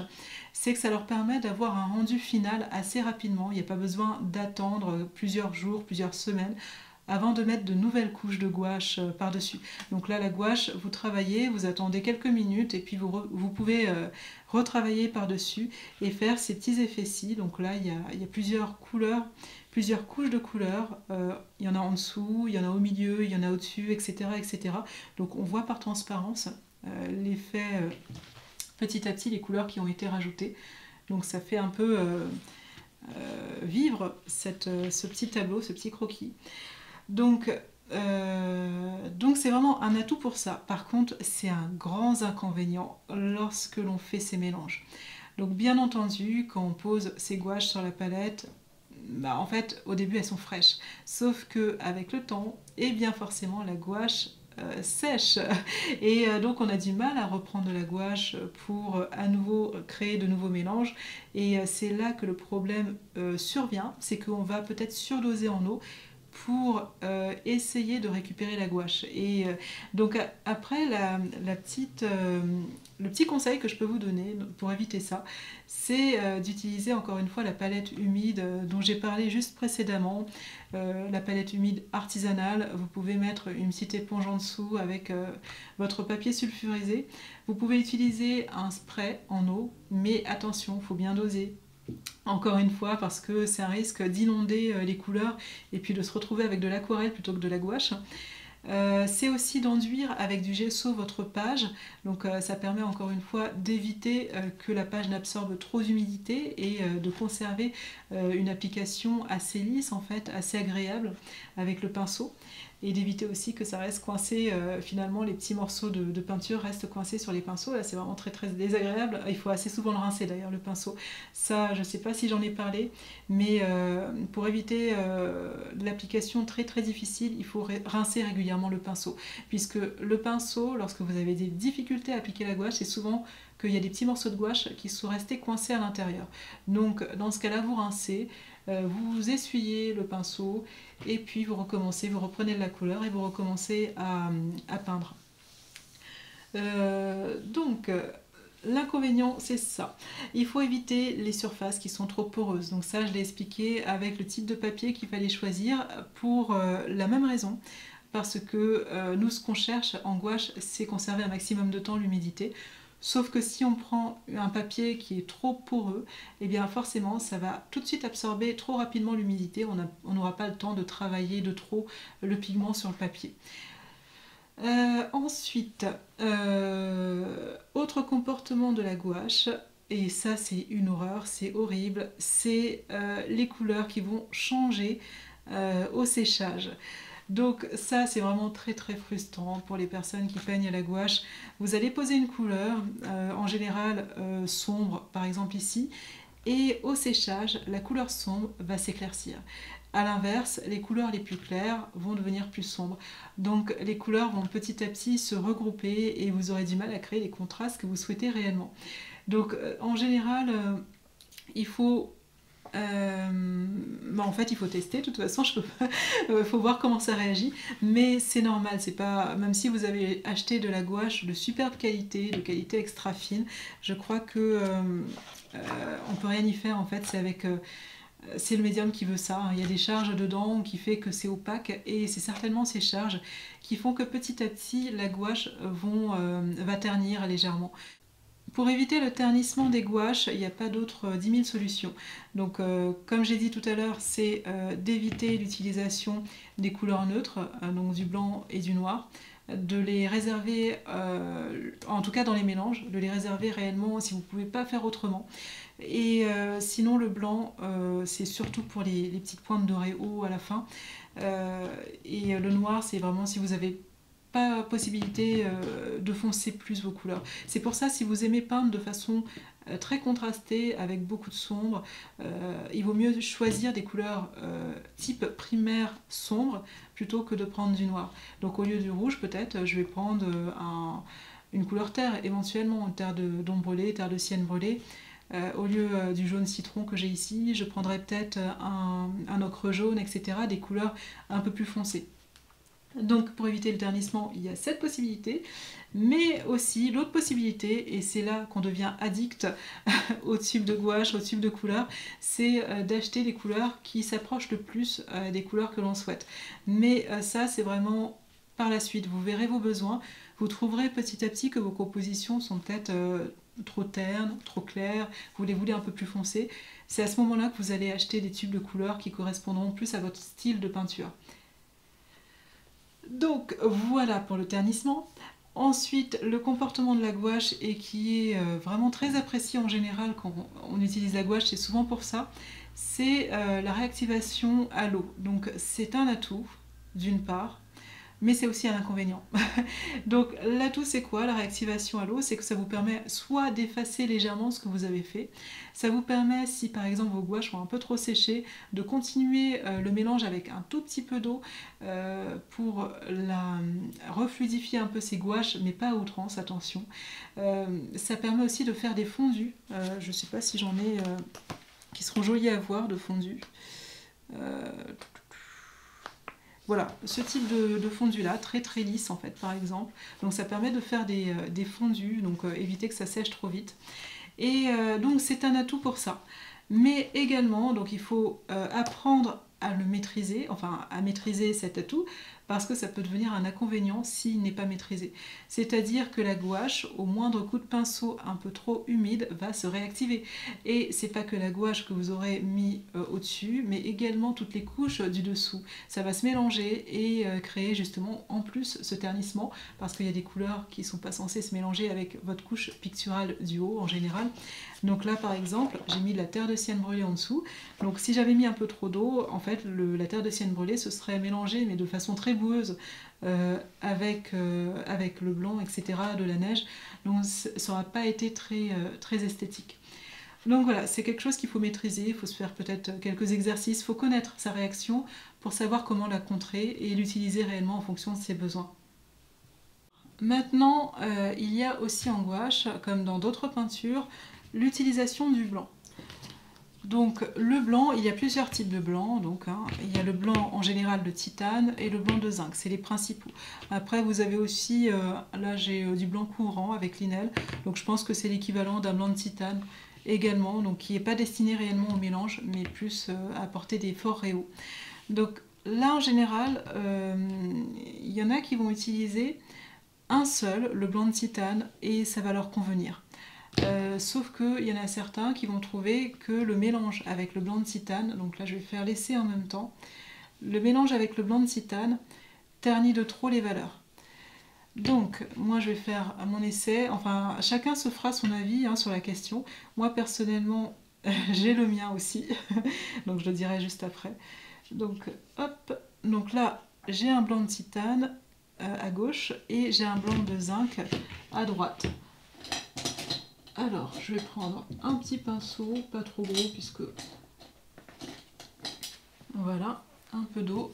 c'est que ça leur permet d'avoir un rendu final assez rapidement. Il n'y a pas besoin d'attendre plusieurs jours, plusieurs semaines avant de mettre de nouvelles couches de gouache par-dessus. Donc là, la gouache, vous travaillez, vous attendez quelques minutes et puis vous pouvez retravailler par-dessus et faire ces petits effets-ci. Donc là, il y a plusieurs couleurs, plusieurs couches de couleurs. Il y en a en dessous, il y en a au milieu, il y en a au-dessus, etc., etc. Donc on voit par transparence l'effet petit à petit, les couleurs qui ont été rajoutées. Donc ça fait un peu vivre ce petit tableau, ce petit croquis. Donc c'est vraiment un atout pour ça. Par contre, c'est un grand inconvénient lorsque l'on fait ces mélanges. Donc bien entendu, quand on pose ces gouaches sur la palette, en fait, au début, elles sont fraîches. Sauf qu'avec le temps, et bien forcément, la gouache sèche. Et donc, on a du mal à reprendre de la gouache pour à nouveau créer de nouveaux mélanges. Et c'est là que le problème survient. C'est qu'on va peut-être surdoser en eau pour essayer de récupérer la gouache. Et donc après, le petit conseil que je peux vous donner pour éviter ça, c'est d'utiliser encore une fois la palette humide dont j'ai parlé juste précédemment. La palette humide artisanale, vous pouvez mettre une petite éponge en dessous avec votre papier sulfurisé. Vous pouvez utiliser un spray en eau, mais attention, il faut bien doser. Encore une fois, parce que c'est un risque d'inonder les couleurs et puis de se retrouver avec de l'aquarelle plutôt que de la gouache. C'est aussi d'enduire avec du gesso votre page, donc ça permet encore une fois d'éviter que la page n'absorbe trop d'humidité et de conserver une application assez lisse en fait, assez agréable avec le pinceau, et d'éviter aussi que ça reste coincé, finalement les petits morceaux de peinture restent coincés sur les pinceaux. Là c'est vraiment très très désagréable, il faut assez souvent le rincer d'ailleurs le pinceau, ça je sais pas si j'en ai parlé, mais pour éviter l'application très très difficile, il faut rincer régulièrement le pinceau, puisque le pinceau, lorsque vous avez des difficultés à appliquer la gouache, c'est souvent qu'il y a des petits morceaux de gouache qui sont restés coincés à l'intérieur. Donc dans ce cas-là, vous rincez, vous essuyez le pinceau et puis vous recommencez, vous reprenez de la couleur et vous recommencez à peindre. L'inconvénient, c'est ça. Il faut éviter les surfaces qui sont trop poreuses. Donc ça, je l'ai expliqué avec le type de papier qu'il fallait choisir pour la même raison. Parce que nous, ce qu'on cherche en gouache, c'est conserver un maximum de temps l'humidité. Sauf que si on prend un papier qui est trop poreux, eh bien forcément, ça va tout de suite absorber trop rapidement l'humidité. On n'aura pas le temps de travailler de trop le pigment sur le papier. Ensuite, autre comportement de la gouache, et ça c'est une horreur, c'est horrible, c'est les couleurs qui vont changer au séchage. Donc ça c'est vraiment très très frustrant pour les personnes qui peignent à la gouache. Vous allez poser une couleur, en général sombre par exemple ici, et au séchage, la couleur sombre va s'éclaircir. A l'inverse, les couleurs les plus claires vont devenir plus sombres. Donc les couleurs vont petit à petit se regrouper et vous aurez du mal à créer les contrastes que vous souhaitez réellement. Donc en général, il faut... en fait, il faut tester. De toute façon, faut voir comment ça réagit. Mais c'est normal. C'est pas, même si vous avez acheté de la gouache de superbe qualité, de qualité extra fine, je crois que on peut rien y faire. En fait, c'est le médium qui veut ça. Il y a des charges dedans qui fait que c'est opaque et c'est certainement ces charges qui font que petit à petit la gouache va ternir légèrement. Pour éviter le ternissement des gouaches, il n'y a pas d'autres 10 000 solutions. Donc comme j'ai dit tout à l'heure, c'est d'éviter l'utilisation des couleurs neutres, donc du blanc et du noir, de les réserver, en tout cas dans les mélanges, de les réserver réellement si vous ne pouvez pas faire autrement. Et sinon le blanc, c'est surtout pour les petites pointes dorées haut à la fin. Et le noir, c'est vraiment si vous avez pas possibilité de foncer plus vos couleurs. C'est pour ça, si vous aimez peindre de façon très contrastée, avec beaucoup de sombre, il vaut mieux choisir des couleurs type primaire sombre plutôt que de prendre du noir. Donc au lieu du rouge, peut-être, je vais prendre une couleur terre, éventuellement, terre d'ombre brûlée, terre de sienne brûlée. Au lieu du jaune citron que j'ai ici, je prendrai peut-être un ocre jaune, etc. Des couleurs un peu plus foncées. Donc pour éviter le ternissement, il y a cette possibilité, mais aussi l'autre possibilité, et c'est là qu'on devient addict au tube de gouache, au tube de couleurs, c'est d'acheter des couleurs qui s'approchent le plus des couleurs que l'on souhaite. Mais ça, c'est vraiment par la suite, vous verrez vos besoins, vous trouverez petit à petit que vos compositions sont peut-être trop ternes, trop claires, vous les voulez un peu plus foncées. C'est à ce moment-là que vous allez acheter des tubes de couleurs qui correspondront plus à votre style de peinture. Donc voilà pour le ternissement. Ensuite, le comportement de la gouache, et qui est vraiment très apprécié en général quand on utilise la gouache, c'est souvent pour ça, c'est la réactivation à l'eau. Donc c'est un atout, d'une part, mais c'est aussi un inconvénient. Donc l'atout, c'est quoi? La réactivation à l'eau, c'est que ça vous permet soit d'effacer légèrement ce que vous avez fait, ça vous permet, si par exemple vos gouaches sont un peu trop séchées, de continuer le mélange avec un tout petit peu d'eau pour refluidifier un peu ces gouaches, mais pas à outrance, attention. Ça permet aussi de faire des fondus. Je ne sais pas si j'en ai qui seront jolis à voir, de fondus. Voilà, ce type de fondu là, très très lisse en fait par exemple. Donc ça permet de faire des fondus, donc éviter que ça sèche trop vite. Et donc c'est un atout pour ça. Mais également, donc il faut apprendre à le maîtriser, enfin à maîtriser cet atout, parce que ça peut devenir un inconvénient s'il n'est pas maîtrisé. C'est-à-dire que la gouache, au moindre coup de pinceau un peu trop humide, va se réactiver. Et c'est pas que la gouache que vous aurez mis au-dessus, mais également toutes les couches du dessous. Ça va se mélanger et créer justement en plus ce ternissement, parce qu'il y a des couleurs qui sont pas censées se mélanger avec votre couche picturale du haut en général. Donc là par exemple, j'ai mis de la terre de sienne brûlée en dessous. Donc si j'avais mis un peu trop d'eau, en fait la terre de sienne brûlée se serait mélangée, mais de façon très boueuse, avec le blanc, etc., de la neige. Donc ça n'aura pas été très esthétique. Donc voilà, c'est quelque chose qu'il faut maîtriser, il faut se faire peut-être quelques exercices, il faut connaître sa réaction pour savoir comment la contrer et l'utiliser réellement en fonction de ses besoins. Maintenant, il y a aussi en gouache, comme dans d'autres peintures, l'utilisation du blanc. Donc le blanc, il y a plusieurs types de blanc. Donc, il y a le blanc en général de titane et le blanc de zinc, c'est les principaux. Après vous avez aussi, là j'ai du blanc courant avec l'inel, donc je pense que c'est l'équivalent d'un blanc de titane également, donc qui n'est pas destiné réellement au mélange, mais plus à apporter des forts réaux. Donc là en général, il y en a qui vont utiliser un seul, le blanc de titane, et ça va leur convenir. Sauf qu'il y en a certains qui vont trouver que le mélange avec le blanc de titane, donc là je vais faire l'essai en même temps, le mélange avec le blanc de titane ternit de trop les valeurs. Donc moi je vais faire mon essai, enfin chacun se fera son avis sur la question. Moi personnellement j'ai le mien aussi, donc je le dirai juste après. Donc hop, donc là j'ai un blanc de titane à gauche et j'ai un blanc de zinc à droite. Alors, je vais prendre un petit pinceau, pas trop gros, puisque... Voilà, un peu d'eau.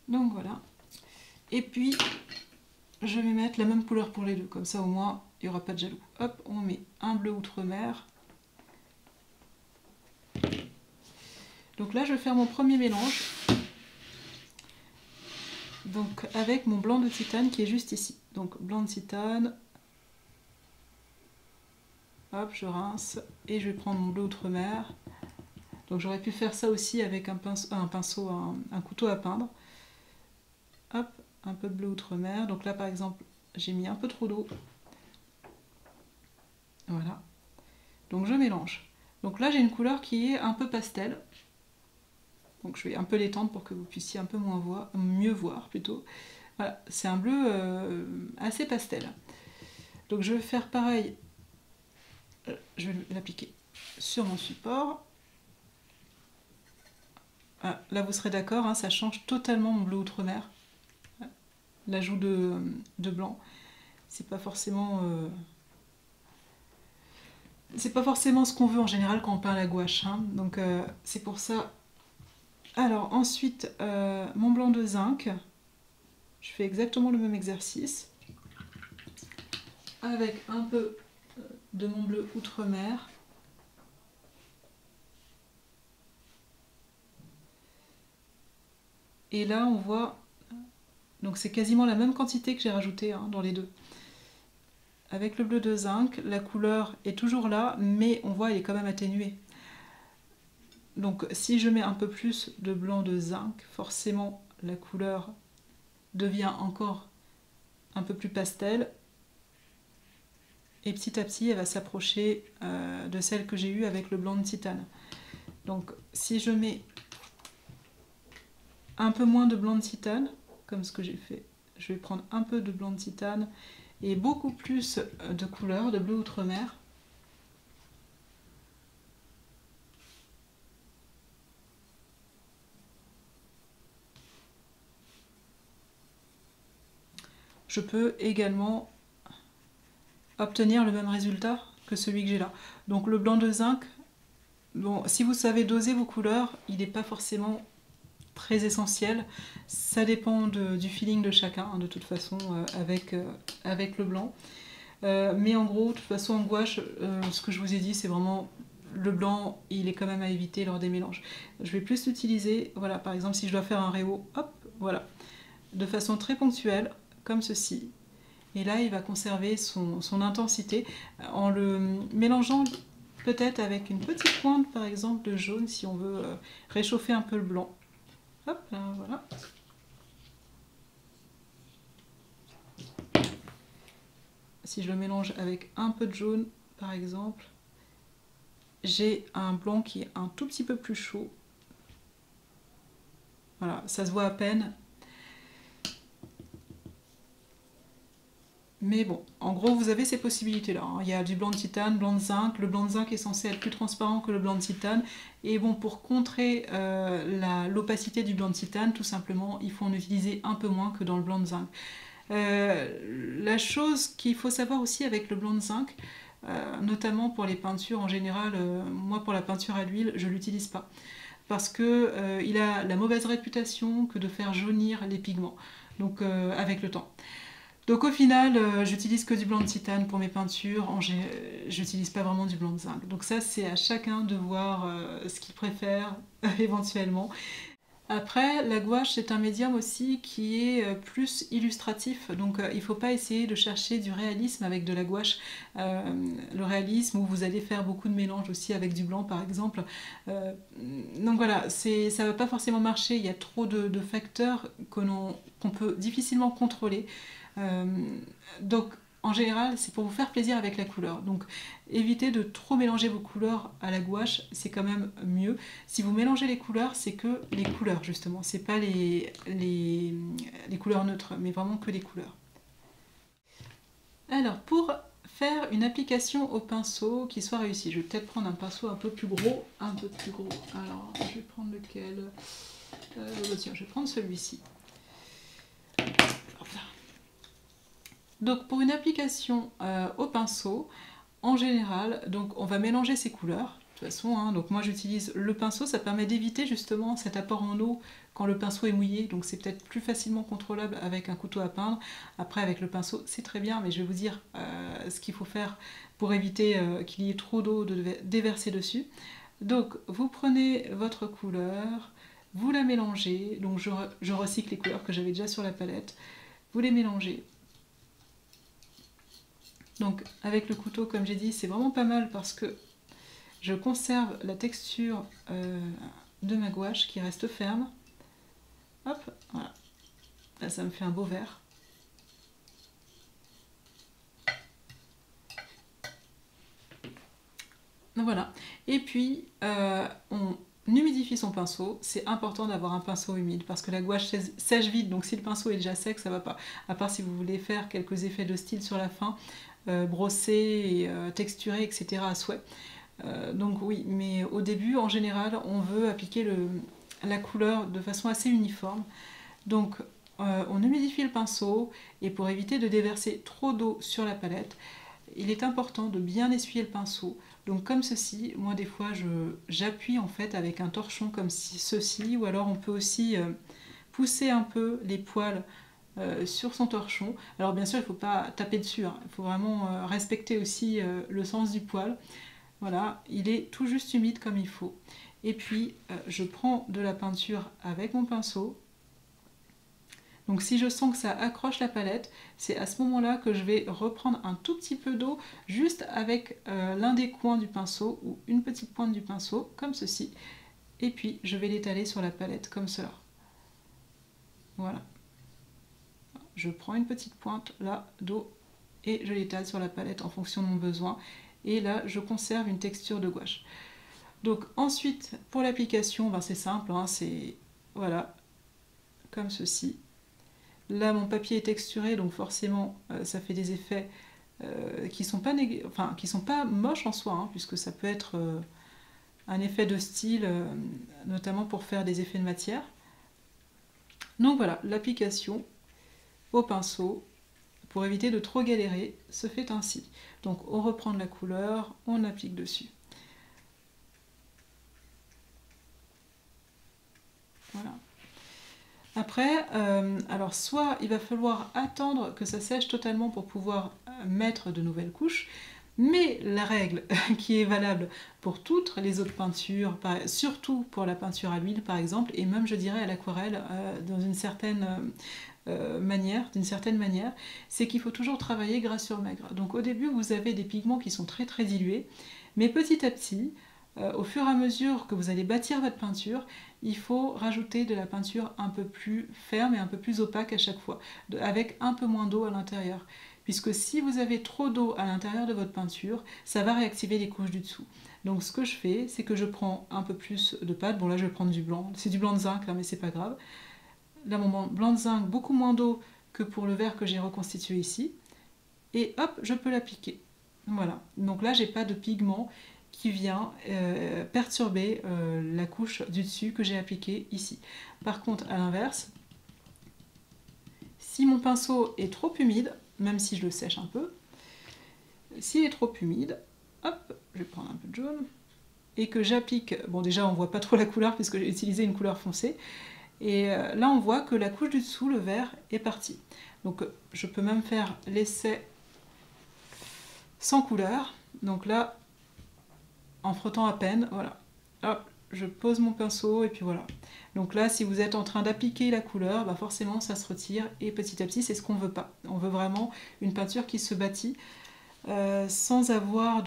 Donc voilà. Et puis, je vais mettre la même couleur pour les deux, comme ça au moins, il n'y aura pas de jaloux. Hop, on met un bleu outre-mer. Donc là, je vais faire mon premier mélange. Donc avec mon blanc de titane qui est juste ici. Donc blanc de titane, hop, je rince et je vais prendre mon bleu outre-mer. Donc j'aurais pu faire ça aussi avec un couteau à peindre. Hop, un peu de bleu outre-mer. Donc là par exemple, j'ai mis un peu trop d'eau. Voilà. Donc je mélange. Donc là j'ai une couleur qui est un peu pastel. Donc je vais un peu l'étendre pour que vous puissiez un peu mieux voir plutôt. Voilà, c'est un bleu assez pastel. Donc je vais faire pareil, je vais l'appliquer sur mon support. Ah, là vous serez d'accord, hein, ça change totalement mon bleu outre-mer. L'ajout de blanc, c'est pas forcément ce qu'on veut en général quand on peint à la gouache, hein. Donc c'est pour ça. Alors ensuite, mon blanc de zinc, je fais exactement le même exercice avec un peu de mon bleu outre-mer. Et là on voit, donc c'est quasiment la même quantité que j'ai rajouté, hein, dans les deux. Avec le bleu de zinc, la couleur est toujours là, mais on voit elle est quand même atténuée. Donc si je mets un peu plus de blanc de zinc, forcément la couleur devient encore un peu plus pastel. Et petit à petit, elle va s'approcher de celle que j'ai eue avec le blanc de titane. Donc si je mets un peu moins de blanc de titane, comme ce que j'ai fait, je vais prendre un peu de blanc de titane et beaucoup plus de couleur, de bleu outre-mer. Je peux également obtenir le même résultat que celui que j'ai là. Donc le blanc de zinc, bon, si vous savez doser vos couleurs, il n'est pas forcément très essentiel. Ça dépend du feeling de chacun, hein, de toute façon, avec le blanc. Mais en gros, de toute façon, en gouache, ce que je vous ai dit, c'est vraiment le blanc, il est quand même à éviter lors des mélanges. Je vais plus l'utiliser, voilà, par exemple, si je dois faire un réo, hop, voilà, de façon très ponctuelle, comme ceci. Et là, il va conserver son intensité en le mélangeant peut-être avec une petite pointe, par exemple, de jaune, si on veut réchauffer un peu le blanc. Hop, là, voilà. Si je le mélange avec un peu de jaune, par exemple, j'ai un blanc qui est un tout petit peu plus chaud. Voilà, ça se voit à peine. Mais bon, en gros, vous avez ces possibilités-là, hein. Il y a du blanc de titane, blanc de zinc. Le blanc de zinc est censé être plus transparent que le blanc de titane. Et bon, pour contrer l'opacité du blanc de titane, tout simplement, il faut en utiliser un peu moins que dans le blanc de zinc. La chose qu'il faut savoir aussi avec le blanc de zinc, notamment pour les peintures en général, moi pour la peinture à l'huile, je ne l'utilise pas. Parce qu'il a la mauvaise réputation que de faire jaunir les pigments, donc avec le temps. Donc au final, j'utilise que du blanc de titane pour mes peintures, j'utilise pas vraiment du blanc de zinc. Donc ça, c'est à chacun de voir ce qu'il préfère éventuellement. Après, la gouache, c'est un médium aussi qui est plus illustratif, donc il ne faut pas essayer de chercher du réalisme avec de la gouache. Le réalisme où vous allez faire beaucoup de mélanges aussi avec du blanc par exemple. Donc voilà, ça ne va pas forcément marcher, il y a trop de facteurs qu'on peut difficilement contrôler. Donc en général, c'est pour vous faire plaisir avec la couleur. Donc évitez de trop mélanger vos couleurs à la gouache, c'est quand même mieux. Si vous mélangez les couleurs, c'est que les couleurs justement, c'est pas les couleurs neutres, mais vraiment que les couleurs. Alors pour faire une application au pinceau qui soit réussie, je vais peut-être prendre un pinceau un peu plus gros, Alors je vais prendre lequel tiens, je vais prendre celui-ci. Donc pour une application au pinceau, en général, donc on va mélanger ces couleurs. De toute façon, hein, donc moi j'utilise le pinceau, ça permet d'éviter justement cet apport en eau quand le pinceau est mouillé, donc c'est peut-être plus facilement contrôlable avec un couteau à peindre. Après avec le pinceau c'est très bien, mais je vais vous dire ce qu'il faut faire pour éviter qu'il y ait trop d'eau déversée dessus. Donc vous prenez votre couleur, vous la mélangez, donc je recycle les couleurs que j'avais déjà sur la palette, vous les mélangez. Donc avec le couteau, comme j'ai dit, c'est vraiment pas mal parce que je conserve la texture de ma gouache qui reste ferme. Hop, voilà. Là, ça me fait un beau vert. Donc voilà. Et puis, on humidifie son pinceau, c'est important d'avoir un pinceau humide parce que la gouache sèche vite, donc si le pinceau est déjà sec, ça va pas. À part si vous voulez faire quelques effets de style sur la fin, brosser et texturer, etc. à souhait. Donc oui, mais au début, en général, on veut appliquer la couleur de façon assez uniforme. Donc on humidifie le pinceau et pour éviter de déverser trop d'eau sur la palette, il est important de bien essuyer le pinceau. Donc comme ceci, moi des fois j'appuie en fait avec un torchon comme ceci, ou alors on peut aussi pousser un peu les poils sur son torchon. Alors bien sûr il ne faut pas taper dessus, hein. Il faut vraiment respecter aussi le sens du poil. Voilà, il est tout juste humide comme il faut. Et puis je prends de la peinture avec mon pinceau. Donc si je sens que ça accroche la palette, c'est à ce moment-là que je vais reprendre un tout petit peu d'eau juste avec l'un des coins du pinceau ou une petite pointe du pinceau, comme ceci. Et puis je vais l'étaler sur la palette comme cela. Voilà. Je prends une petite pointe là d'eau et je l'étale sur la palette en fonction de mon besoin. Et là, je conserve une texture de gouache. Donc ensuite, pour l'application, ben, c'est simple, hein, c'est voilà, comme ceci. Là, mon papier est texturé, donc forcément, ça fait des effets qui sont pas moches en soi, hein, puisque ça peut être un effet de style, notamment pour faire des effets de matière. Donc voilà, l'application au pinceau, pour éviter de trop galérer, se fait ainsi. Donc on reprend de la couleur, on applique dessus. Voilà. Après, alors soit il va falloir attendre que ça sèche totalement pour pouvoir mettre de nouvelles couches, mais la règle qui est valable pour toutes les autres peintures, surtout pour la peinture à l'huile par exemple, et même je dirais à l'aquarelle d'une certaine manière, c'est qu'il faut toujours travailler gras sur maigre. Donc au début vous avez des pigments qui sont très très dilués, mais petit à petit, au fur et à mesure que vous allez bâtir votre peinture, il faut rajouter de la peinture un peu plus ferme et un peu plus opaque à chaque fois, avec un peu moins d'eau à l'intérieur. Puisque si vous avez trop d'eau à l'intérieur de votre peinture, ça va réactiver les couches du dessous. Donc ce que je fais, c'est que je prends un peu plus de pâte. Bon là je vais prendre du blanc, c'est du blanc de zinc là, mais c'est pas grave. Là mon blanc de zinc, beaucoup moins d'eau que pour le verre que j'ai reconstitué ici. Et hop, je peux l'appliquer. Voilà, donc là j'ai pas de pigment qui vient perturber la couche du dessus que j'ai appliquée ici. Par contre, à l'inverse, si mon pinceau est trop humide, même si je le sèche un peu, s'il est trop humide, hop, je vais prendre un peu de jaune, et que j'applique, bon déjà on voit pas trop la couleur puisque j'ai utilisé une couleur foncée, et là on voit que la couche du dessous, le vert, est partie. Donc je peux même faire l'essai sans couleur, donc là, en frottant à peine, voilà, hop, je pose mon pinceau et puis voilà. Donc là, si vous êtes en train d'appliquer la couleur, bah forcément ça se retire et petit à petit, c'est ce qu'on veut pas. On veut vraiment une peinture qui se bâtit sans avoir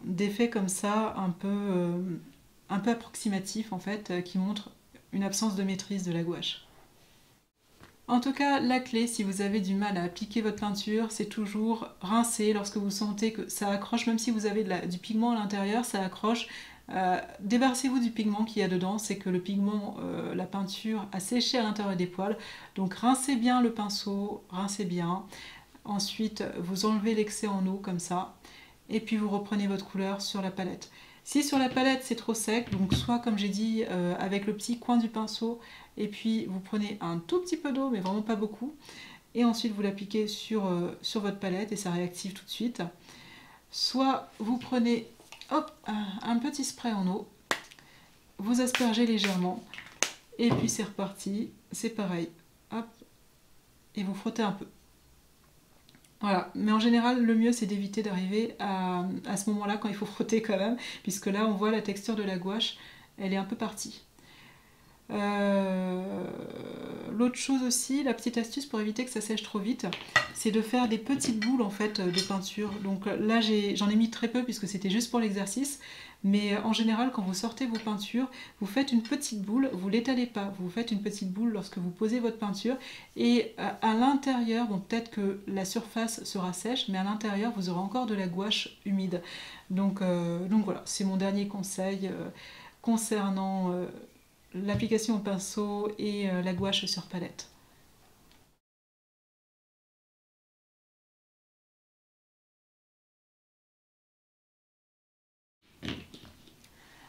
d'effet comme ça un peu approximatif en fait, qui montre une absence de maîtrise de la gouache. En tout cas, la clé, si vous avez du mal à appliquer votre peinture, c'est toujours rincer lorsque vous sentez que ça accroche, même si vous avez du pigment à l'intérieur, ça accroche. Débarrassez-vous du pigment qu'il y a dedans, c'est que le pigment, la peinture a séché à l'intérieur des poils. Donc rincez bien le pinceau, rincez bien. Ensuite, vous enlevez l'excès en eau comme ça. Et puis vous reprenez votre couleur sur la palette. Si sur la palette c'est trop sec, donc soit comme j'ai dit avec le petit coin du pinceau, et puis vous prenez un tout petit peu d'eau, mais vraiment pas beaucoup, et ensuite vous l'appliquez sur votre palette et ça réactive tout de suite. Soit vous prenez hop, un petit spray en eau, vous aspergez légèrement, et puis c'est reparti, c'est pareil, hop, et vous frottez un peu. Voilà, mais en général, le mieux c'est d'éviter d'arriver à ce moment-là quand il faut frotter quand même, puisque là on voit la texture de la gouache, elle est un peu partie. L'autre chose aussi, la petite astuce pour éviter que ça sèche trop vite, c'est de faire des petites boules en fait de peinture. Donc là j'en ai mis très peu puisque c'était juste pour l'exercice, mais en général quand vous sortez vos peintures, vous faites une petite boule, vous l'étalez pas, vous faites une petite boule lorsque vous posez votre peinture et à l'intérieur, bon peut-être que la surface sera sèche, mais à l'intérieur vous aurez encore de la gouache humide. Donc voilà, c'est mon dernier conseil. concernant l'application au pinceau et la gouache sur palette.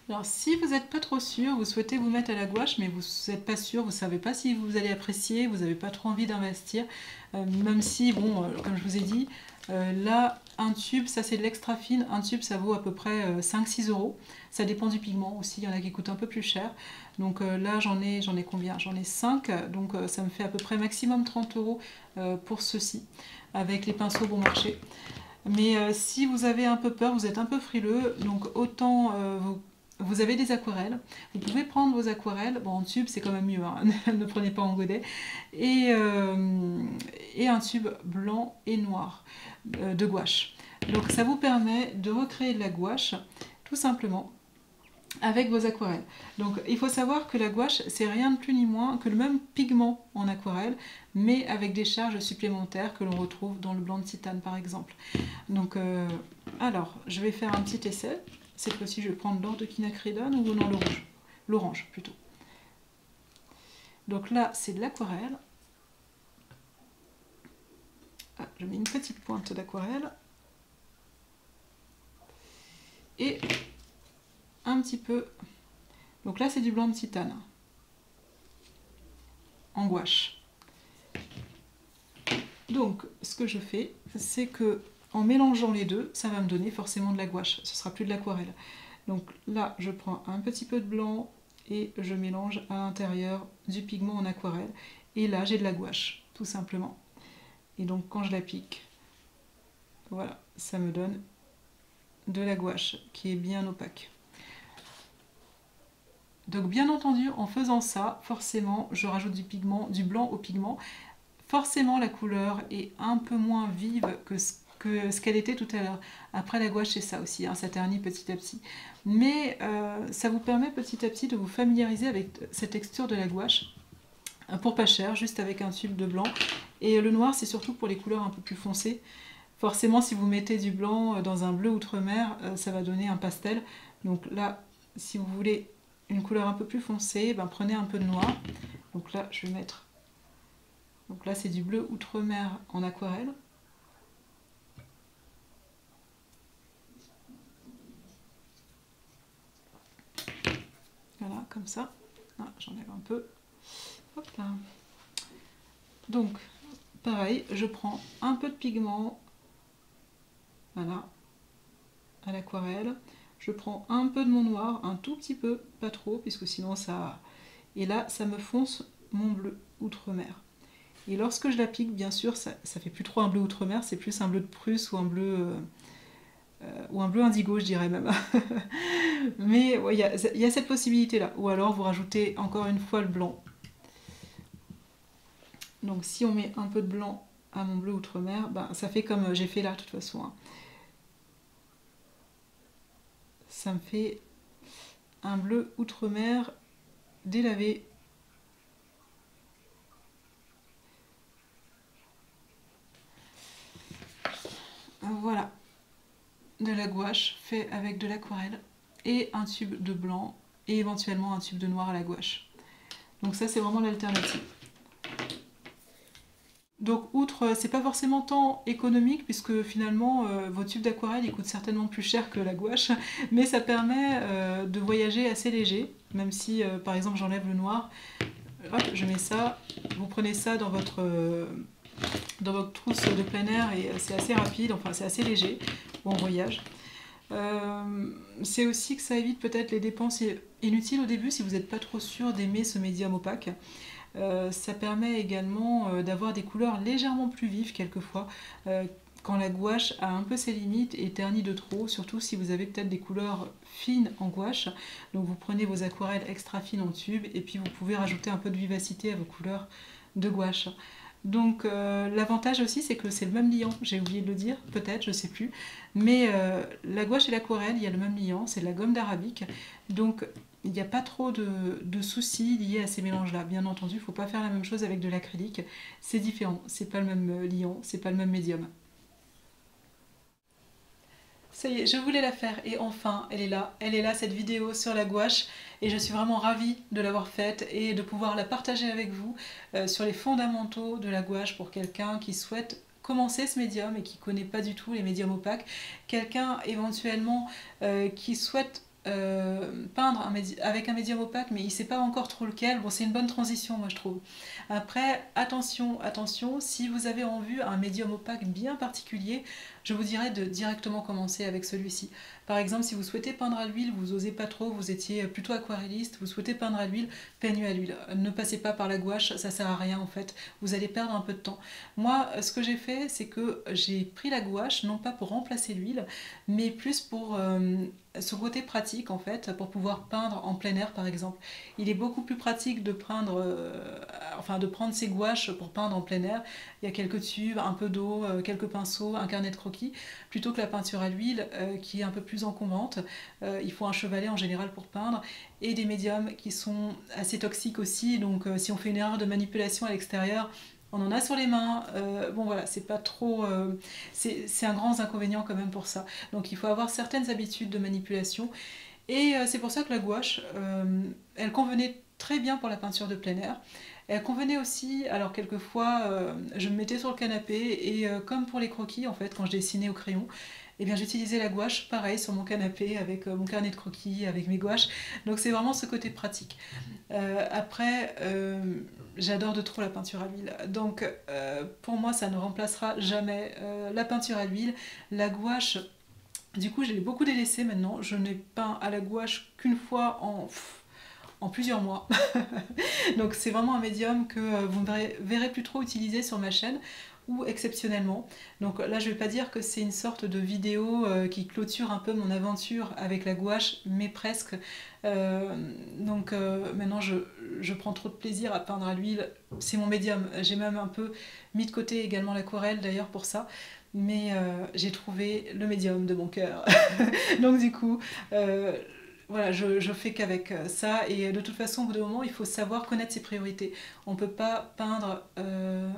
Alors si vous n'êtes pas trop sûr, vous souhaitez vous mettre à la gouache, mais vous n'êtes pas sûr, vous ne savez pas si vous allez apprécier, vous n'avez pas trop envie d'investir, même si, bon, comme je vous ai dit, là, un tube, ça c'est de l'extra fine, un tube ça vaut à peu près 5-6 euros. Ça dépend du pigment aussi, il y en a qui coûtent un peu plus cher. Donc là j'en ai combien? J'en ai 5, donc ça me fait à peu près maximum 30 euros pour ceci, avec les pinceaux bon marché. Mais si vous avez un peu peur, vous êtes un peu frileux, donc autant vous avez des aquarelles, vous pouvez prendre vos aquarelles, bon en tube c'est quand même mieux, hein, ne prenez pas en godet, et un tube blanc et noir de gouache. Donc ça vous permet de recréer de la gouache tout simplement avec vos aquarelles. Donc il faut savoir que la gouache c'est rien de plus ni moins que le même pigment en aquarelle, mais avec des charges supplémentaires que l'on retrouve dans le blanc de titane par exemple. Donc alors je vais faire un petit essai. Cette fois-ci, je vais prendre l'or de quinacridone ou non, le rouge. L'orange, plutôt. Donc là, c'est de l'aquarelle. Ah, je mets une petite pointe d'aquarelle. Et un petit peu... Donc là, c'est du blanc de titane. En gouache. Donc, ce que je fais, c'est que en mélangeant les deux, ça va me donner forcément de la gouache. Ce sera plus de l'aquarelle. Donc là, je prends un petit peu de blanc et je mélange à l'intérieur du pigment en aquarelle. Et là, j'ai de la gouache, tout simplement. Et donc, quand je l'applique, voilà, ça me donne de la gouache qui est bien opaque. Donc, bien entendu, en faisant ça, forcément, je rajoute du pigment, du blanc au pigment. Forcément, la couleur est un peu moins vive que ce qu'elle était tout à l'heure. Après, la gouache, c'est ça aussi, hein, ça ternit petit à petit. Mais ça vous permet petit à petit de vous familiariser avec cette texture de la gouache, pour pas cher, juste avec un tube de blanc. Et le noir, c'est surtout pour les couleurs un peu plus foncées. Forcément, si vous mettez du blanc dans un bleu outre-mer, ça va donner un pastel. Donc là, si vous voulez une couleur un peu plus foncée, ben prenez un peu de noir. Donc là, je vais mettre... Donc là, c'est du bleu outre-mer en aquarelle. Voilà, comme ça. Ah, j'enlève un peu. Hop là. Donc, pareil, je prends un peu de pigment, voilà, à l'aquarelle. Je prends un peu de mon noir, un tout petit peu, pas trop, puisque sinon ça... Et là, ça me fonce mon bleu outre-mer. Et lorsque je l'applique, bien sûr, ça fait plus trop un bleu outre-mer, c'est plus un bleu de Prusse ou un bleu indigo, je dirais même. Mais ouais, il y a cette possibilité-là. Ou alors, vous rajoutez encore une fois le blanc. Donc si on met un peu de blanc à mon bleu outre-mer, ben, ça fait comme j'ai fait là de toute façon. Hein. Ça me fait un bleu outre-mer délavé. Voilà, de la gouache fait avec de l'aquarelle et un tube de blanc et éventuellement un tube de noir à la gouache. Donc ça c'est vraiment l'alternative. Donc outre, c'est pas forcément tant économique puisque finalement vos tubes d'aquarelle ils coûtent certainement plus cher que la gouache, mais ça permet de voyager assez léger, même si par exemple j'enlève le noir, hop, je mets ça, vous prenez ça dans votre trousse de plein air et c'est assez rapide, enfin c'est assez léger en voyage. C'est aussi que ça évite peut-être les dépenses inutiles au début si vous n'êtes pas trop sûr d'aimer ce médium opaque. Ça permet également d'avoir des couleurs légèrement plus vives quelquefois quand la gouache a un peu ses limites et ternit de trop, surtout si vous avez peut-être des couleurs fines en gouache. Donc vous prenez vos aquarelles extra fines en tube et puis vous pouvez rajouter un peu de vivacité à vos couleurs de gouache. Donc l'avantage aussi c'est que c'est le même liant, j'ai oublié de le dire, peut-être, je sais plus. Mais la gouache et l'aquarelle, il y a le même liant, c'est de la gomme d'arabique. Donc il n'y a pas trop de soucis liés à ces mélanges-là. Bien entendu, il ne faut pas faire la même chose avec de l'acrylique. C'est différent, c'est pas le même liant, c'est pas le même médium. Ça y est, je voulais la faire et enfin, elle est là cette vidéo sur la gouache et je suis vraiment ravie de l'avoir faite et de pouvoir la partager avec vous sur les fondamentaux de la gouache pour quelqu'un qui souhaite commencer ce médium et qui ne connaît pas du tout les médiums opaques, quelqu'un éventuellement qui souhaite peindre avec un médium opaque mais il ne sait pas encore trop lequel. Bon, c'est une bonne transition moi je trouve. Après, attention, attention, si vous avez en vue un médium opaque bien particulier, je vous dirais de directement commencer avec celui-ci. Par exemple, si vous souhaitez peindre à l'huile, vous n'osez pas trop, vous étiez plutôt aquarelliste, vous souhaitez peindre à l'huile, peignez à l'huile. Ne passez pas par la gouache, ça sert à rien en fait. Vous allez perdre un peu de temps. Moi, ce que j'ai fait, c'est que j'ai pris la gouache, non pas pour remplacer l'huile, mais plus pour ce côté pratique en fait, pour pouvoir peindre en plein air par exemple. Il est beaucoup plus pratique de prendre, de prendre ses gouaches pour peindre en plein air. Il y a quelques tubes, un peu d'eau, quelques pinceaux, un carnet de croquis, plutôt que la peinture à l'huile qui est un peu plus encombrante. Il faut un chevalet en général pour peindre et des médiums qui sont assez toxiques aussi. Donc si on fait une erreur de manipulation à l'extérieur, on en a sur les mains, bon voilà, c'est pas trop. C'est un grand inconvénient quand même pour ça. Donc il faut avoir certaines habitudes de manipulation. Et c'est pour ça que la gouache, elle convenait très bien pour la peinture de plein air. Elle convenait aussi, alors quelquefois, je me mettais sur le canapé et comme pour les croquis, en fait, quand je dessinais au crayon, eh bien j'utilisais la gouache, pareil, sur mon canapé, avec mon carnet de croquis, avec mes gouaches. Donc c'est vraiment ce côté pratique. Après, j'adore de trop la peinture à l'huile. Donc pour moi, ça ne remplacera jamais la peinture à l'huile. La gouache, du coup, j'ai beaucoup délaissé maintenant. Je n'ai peint à la gouache qu'une fois en plusieurs mois. Donc c'est vraiment un médium que vous ne verrez plus trop utiliser sur ma chaîne ou exceptionnellement. Donc là je ne vais pas dire que c'est une sorte de vidéo qui clôture un peu mon aventure avec la gouache, mais presque. Maintenant je prends trop de plaisir à peindre à l'huile, c'est mon médium. J'ai même un peu mis de côté également l'aquarelle d'ailleurs pour ça. Mais j'ai trouvé le médium de mon cœur. Donc du coup, voilà, je fais qu'avec ça. Et de toute façon, au bout d'un moment, il faut savoir connaître ses priorités. On ne peut pas peindre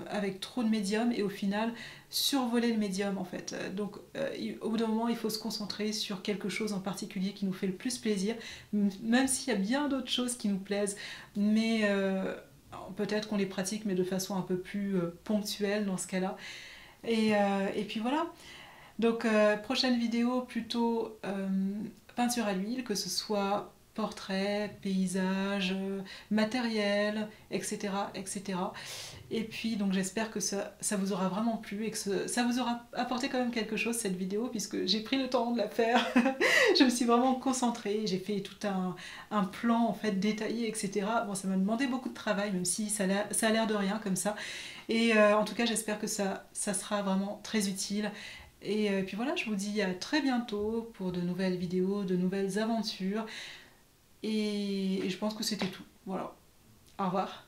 avec trop de médium et au final survoler le médium en fait. Donc au bout d'un moment, il faut se concentrer sur quelque chose en particulier qui nous fait le plus plaisir, même s'il y a bien d'autres choses qui nous plaisent. Mais peut-être qu'on les pratique, mais de façon un peu plus ponctuelle dans ce cas-là. Et puis voilà. Donc prochaine vidéo plutôt peinture à l'huile, que ce soit portrait, paysage, matériel, etc., etc. Et puis donc j'espère que ça vous aura vraiment plu et que ça vous aura apporté quand même quelque chose cette vidéo, puisque j'ai pris le temps de la faire. Je me suis vraiment concentrée, j'ai fait tout un plan en fait détaillé, etc. Bon, ça m'a demandé beaucoup de travail, même si ça a l'air de rien comme ça. Et en tout cas j'espère que ça sera vraiment très utile. Et puis voilà, je vous dis à très bientôt pour de nouvelles vidéos, de nouvelles aventures. Et je pense que c'était tout. Voilà. Au revoir.